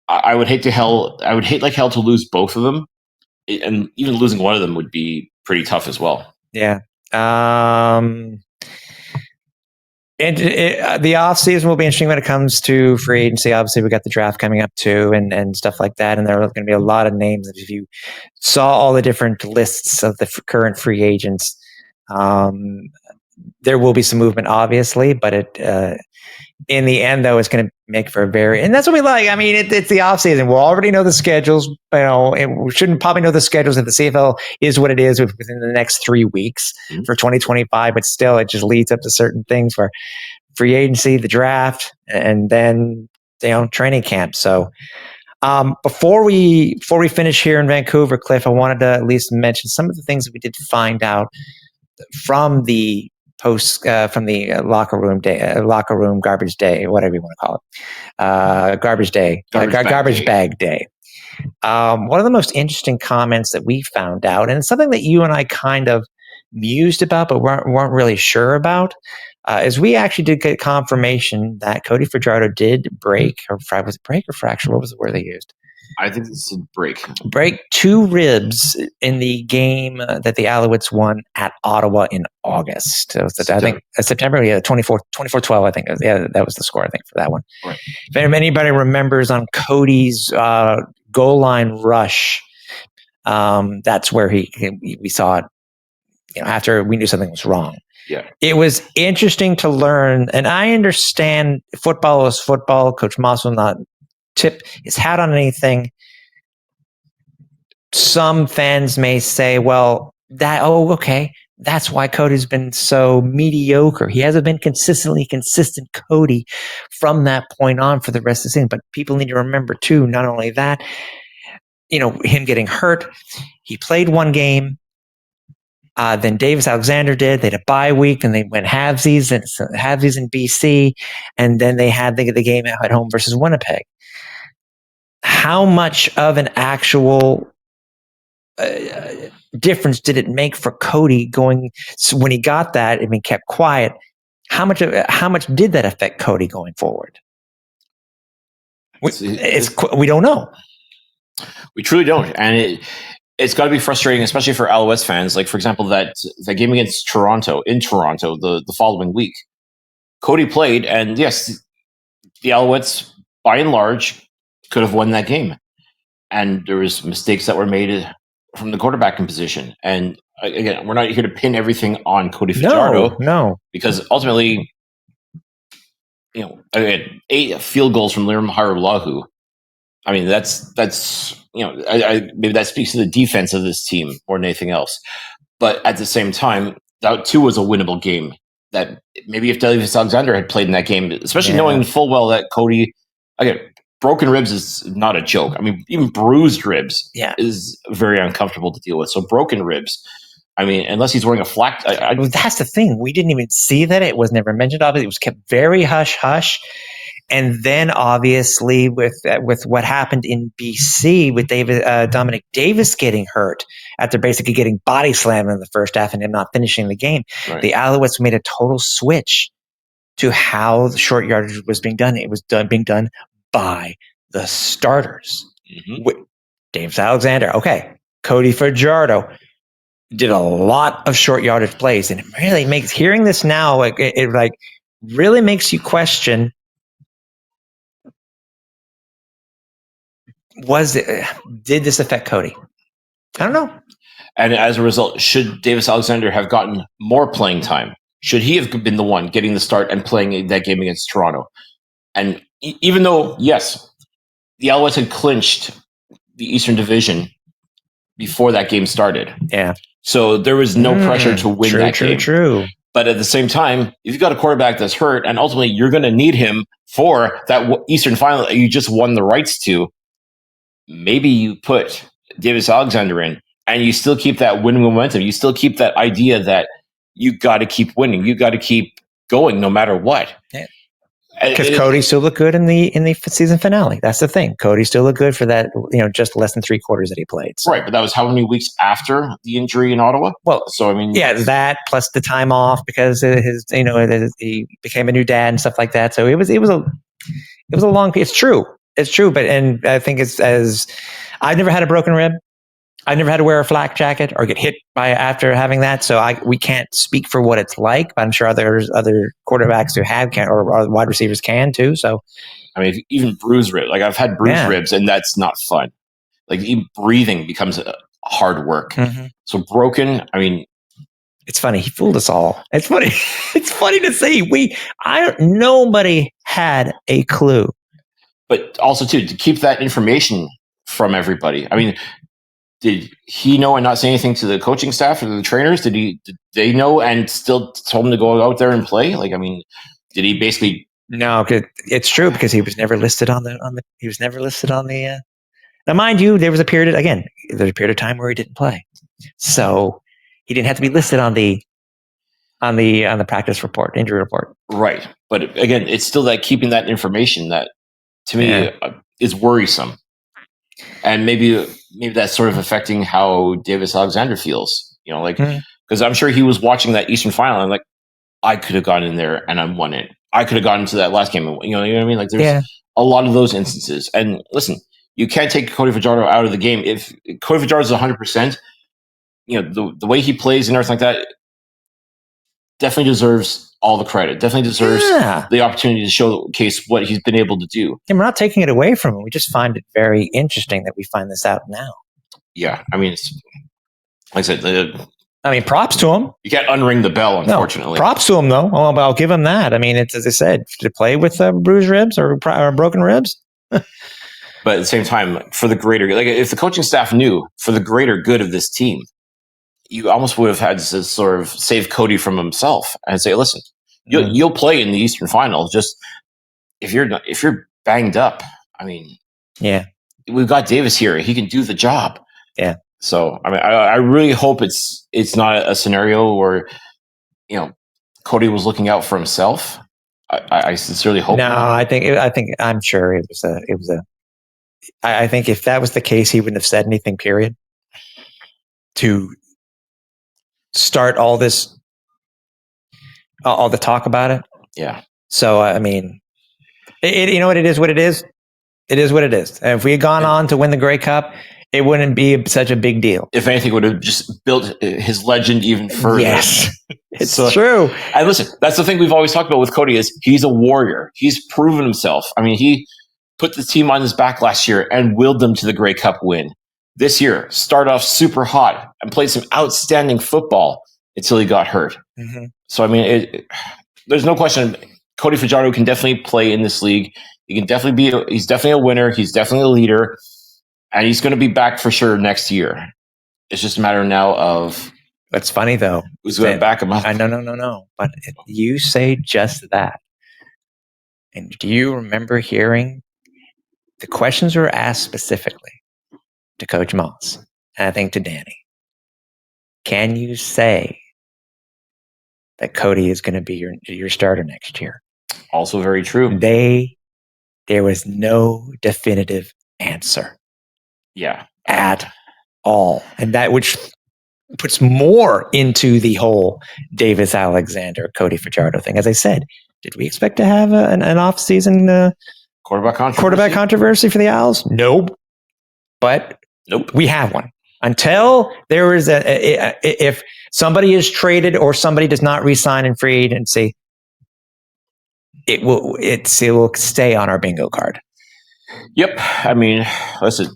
I would hate like hell to lose both of them. And even losing one of them would be pretty tough as well. Yeah. And the offseason will be interesting when it comes to free agency. Obviously, we got the draft coming up too and stuff like that. And there are going to be a lot of names. If you saw all the different lists of the current free agents, there will be some movement, obviously, but in the end, though, it's going to make for a very, and that's what we like. I mean, it's the off season. We'll already know the schedules. And we shouldn't probably know the schedules if the CFL is what it is within the next 3 weeks for 2025. But still, it just leads up to certain things for free agency, the draft, and then training camp. So before we finish here in Vancouver, Cliff, I wanted to at least mention some of the things that we did find out from the from the locker room garbage day, whatever you want to call it, garbage bag day. One of the most interesting comments that we found out, and it's something that you and I kind of mused about, but weren't really sure about, is we actually did get confirmation that Cody Fajardo did break, or was it break or fracture? What was the word they used? I think it's a break. Break 2 ribs in the game that the Alouettes won at Ottawa in August. So I think September, 24-12, I think. Yeah, that was the score, I think, for that one. Right. If anybody remembers on Cody's goal line rush, that's where we saw it, after we knew something was wrong. Yeah. It was interesting to learn, and I understand football is football. Coach Moss will not tip his hat on anything. Some fans may say, well, that's why Cody's been so mediocre. He hasn't been consistent Cody from that point on for the rest of the season. But people need to remember, too, not only that, him getting hurt. He played 1 game. Then Davis Alexander did. They had a bye week, and they went halvesies in BC, and then they had the game at home versus Winnipeg. How much of an actual difference did it make for Cody when he got that? I mean, kept quiet. How much did that affect Cody going forward? We don't know. We truly don't, and it's got to be frustrating, especially for Alouettes fans. Like, for example, that game against Toronto, the following week, Cody played, and yes, the Alouettes, by and large, could have won that game. And there was mistakes that were made from the quarterbacking position. And again, we're not here to pin everything on Cody Fajardo. No. Because ultimately, again, 8 field goals from Liam Haralahu. I mean, that's maybe that speaks to the defense of this team more than anything else. But at the same time, that too was a winnable game. That maybe if Davis Alexander had played in that game, especially knowing full well that Cody, again, broken ribs is not a joke. I mean, even bruised ribs is very uncomfortable to deal with. So broken ribs, I mean, unless he's wearing a flak. That's the thing. We didn't even see that. It was never mentioned. Obviously, it was kept very hush-hush. And then, obviously, with what happened in BC with Dominic Davis getting hurt after basically getting body slammed in the first half and him not finishing the game, the Alouettes made a total switch to how the short yardage was being done. It was being done by the starters. With Davis Alexander, Cody Fajardo did a lot of short yardage plays, and it really makes hearing this now it really makes you question. Did this affect Cody? I don't know. And as a result, should Davis Alexander have gotten more playing time? Should he have been the one getting the start and playing that game against Toronto? And even though, yes, the Alouettes had clinched the Eastern Division before that game started. Yeah. So there was no pressure to win that game. True. But at the same time, if you've got a quarterback that's hurt, and ultimately you're going to need him for that Eastern Final that you just won the rights to, maybe you put Davis Alexander in, and you still keep that winning momentum. You still keep that idea that you got to keep winning. You got to keep going no matter what. Yeah. Because Cody still looked good in the season finale. That's the thing. Cody still looked good for that, just less than 3 quarters that he played. So. Right, but that was how many weeks after the injury in Ottawa? Well, so I mean, that plus the time off because he became a new dad and stuff like that. So it was a long. It's true, but and I think I've never had a broken rib. I've never had to wear a flak jacket or get hit after having that, so we can't speak for what it's like. But I'm sure other quarterbacks who have or wide receivers can too. So, I mean, even bruised ribs. Like I've had bruised ribs, and that's not fun. Like even breathing becomes hard work. So broken. I mean, It's funny. He fooled us all. It's funny. It's funny to say nobody had a clue. But also, too, to keep that information from everybody. I mean, did he know and not say anything to the coaching staff or the trainers? Did they know and still told him to go out there and play? Like, I mean, did he basically? No, it's true because he was never listed on the. He was never listed on the. Now, mind you, there was a period of time where he didn't play, so he didn't have to be listed on the practice report, injury report. Right, but again, it's still that keeping that information that to me is worrisome, and maybe that's sort of affecting how Davis Alexander feels. You know, like because I'm sure he was watching that Eastern Final and like I could have gone in there and I won it. I could have gotten to that last game. You know what I mean? Like there's a lot of those instances. And listen, you can't take Cody Fajardo out of the game. If Cody Fajardo is 100%, you know, the way he plays and everything like that definitely deserves all the credit. Definitely deserves the opportunity to showcase what he's been able to do. And we're not taking it away from him. We just find it very interesting that we find this out now. Yeah. I mean, it's, like I said, props to him. You can't unring the bell, unfortunately. No, props to him, though. I'll give him that. I mean, it's, as I said, to play with bruised ribs or broken ribs. But at the same time, for the greater, like if the coaching staff knew for the greater good of this team, you almost would have had to sort of save Cody from himself and say, "Listen, you'll play in the Eastern Final. Just if you're banged up, I mean, we've got Davis here; he can do the job." Yeah. So I mean, I really hope it's not a scenario where Cody was looking out for himself. I sincerely hope. No, I think I'm sure it was a. I think if that was the case, he wouldn't have said anything. Period. To start all the talk about it. Yeah. So I mean, it is what it is. It is what it is. And if we had gone on to win the Grey Cup, it wouldn't be such a big deal. If anything, it would have just built his legend even further. Yes, it's true. And listen, that's the thing we've always talked about with Cody is he's a warrior. He's proven himself. I mean, he put the team on his back last year and willed them to the Grey Cup win. This year, start off super hot and played some outstanding football until he got hurt. Mm-hmm. So, I mean, there's no question. Cody Fajardo can definitely play in this league. He can definitely he's definitely a winner. He's definitely a leader. And he's going to be back for sure next year. It's just a matter now of... It's funny, though. Who's going to back him up? No. But you say just that. And do you remember hearing the questions were asked specifically to Coach Moss, and I think to Danny? Can you say that Cody is going to be your starter next year? Also very true. There was no definitive answer. Yeah. At all. And that which puts more into the whole Davis Alexander, Cody Fajardo thing. As I said, did we expect to have an off-season quarterback controversy for the Owls? Nope. But we have one. Until there is if somebody is traded or somebody does not re-sign in free agency, it will stay on our bingo card. Yep. I mean, listen,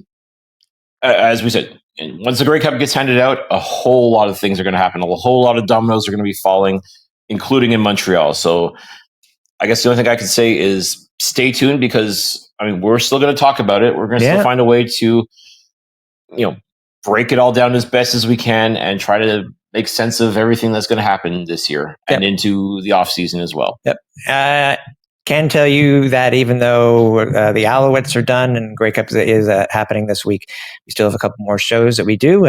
as we said, once the Grey Cup gets handed out, a whole lot of things are going to happen. A whole lot of dominoes are going to be falling, including in Montreal. So I guess the only thing I can say is stay tuned because, I mean, we're still going to talk about it. We're going to still find a way to, break it all down as best as we can and try to make sense of everything that's going to happen this year and into the off season as well. Yep. Can tell you that even though the Alouettes are done and Grey Cup is happening this week, we still have a couple more shows that we do.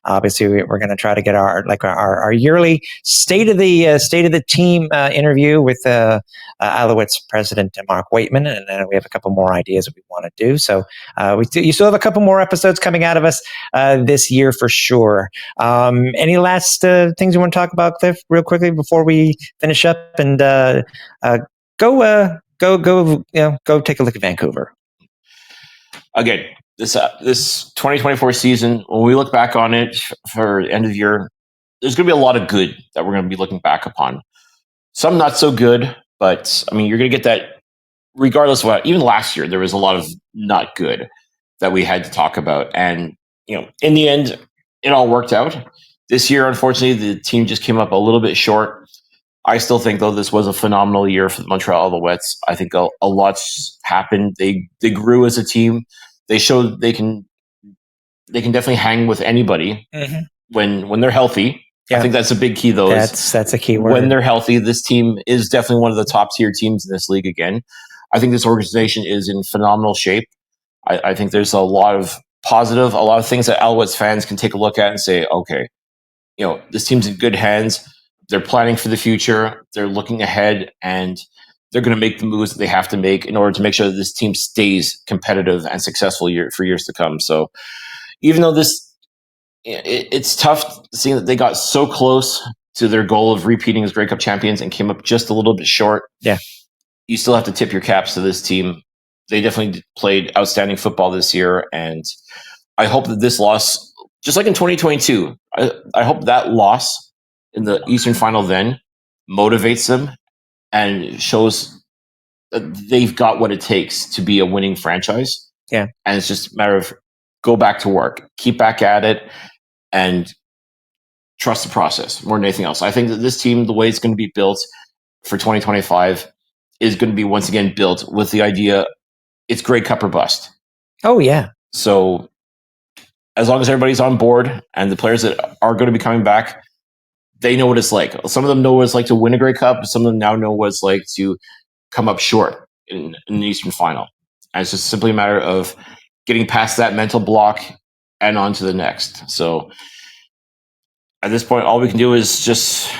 Obviously, we're going to try to get our yearly state of the team interview with Alouettes president Mark Waitman, and we have a couple more ideas that we want to do. So you still have a couple more episodes coming out of us this year for sure. Any last things you want to talk about, Cliff, real quickly before we finish up and Go take a look at Vancouver. Again, this 2024 season, when we look back on it for the end of the year, there's going to be a lot of good that we're going to be looking back upon. Some not so good, but I mean, you're going to get that regardless of what. Even last year, there was a lot of not good that we had to talk about. And, in the end, it all worked out. This year, unfortunately, the team just came up a little bit short. I still think, though, this was a phenomenal year for the Montreal Alouettes. I think a lot's happened. They grew as a team. They showed they can definitely hang with anybody when they're healthy. Yeah. I think that's a big key, though. That's a key word. When they're healthy, this team is definitely one of the top tier teams in this league again. I think this organization is in phenomenal shape. I think there's a lot of things that Alouettes fans can take a look at and say, okay, this team's in good hands. They're planning for the future. They're looking ahead, and they're going to make the moves that they have to make in order to make sure that this team stays competitive and successful for years to come. So even though it's tough seeing that they got so close to their goal of repeating as Grey Cup champions and came up just a little bit short. Yeah. You still have to tip your caps to this team. They definitely played outstanding football this year, and I hope that this loss, just like in 2022, I hope that loss in the Eastern Final then motivates them and shows that they've got what it takes to be a winning franchise. Yeah. And it's just a matter of go back to work, keep back at it, and trust the process more than anything else. I think that this team, the way it's going to be built for 2025, is going to be once again built with the idea it's Grey Cup or bust. Oh, yeah. So as long as everybody's on board and the players that are going to be coming back, they know what it's like. Some of them know what it's like to win a Grey Cup. Some of them now know what it's like to come up short in the Eastern Final. And it's just simply a matter of getting past that mental block and on to the next. So at this point, all we can do is just,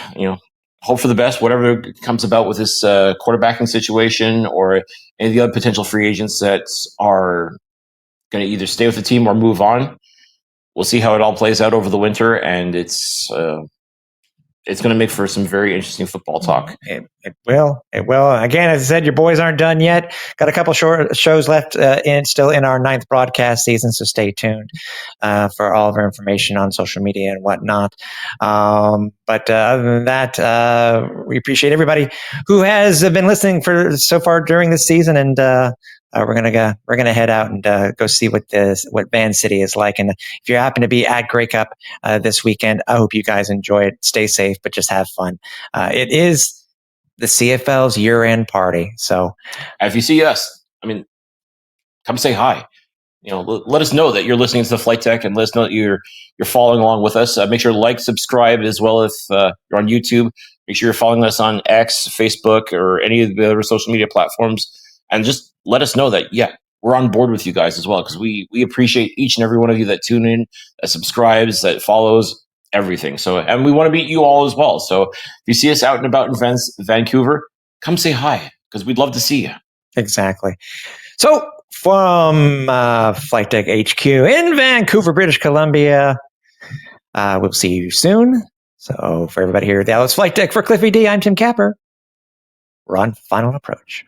hope for the best, whatever comes about with this quarterbacking situation or any of the other potential free agents that are going to either stay with the team or move on. We'll see how it all plays out over the winter, and it's going to make for some very interesting football talk. It will. Again, as I said, your boys aren't done yet. Got a couple short shows left still in our 9th broadcast season, so stay tuned for all of our information on social media and whatnot. But other than that, we appreciate everybody who has been listening for so far during this season, and we're gonna head out and go see what Van City is like. And if you happen to be at Grey Cup this weekend, I hope you guys enjoy it. Stay safe, but just have fun. It is the CFL's year-end party. So if you see us, come say hi. Let us know that you're listening to the Flightdeck, and let us know that you're following along with us. Make sure to like, subscribe, as well if you're on YouTube. Make sure you're following us on X, Facebook, or any of the other social media platforms. And just let us know that, we're on board with you guys as well, because we appreciate each and every one of you that tune in, that subscribes, that follows, everything. So, and we want to meet you all as well. So if you see us out and about in Vancouver, come say hi, because we'd love to see you. Exactly. So from Flightdeck HQ in Vancouver, British Columbia, we'll see you soon. So for everybody here at the Alouettes Flightdeck, for Cliffy D, I'm Tim Capper. We're on Final Approach.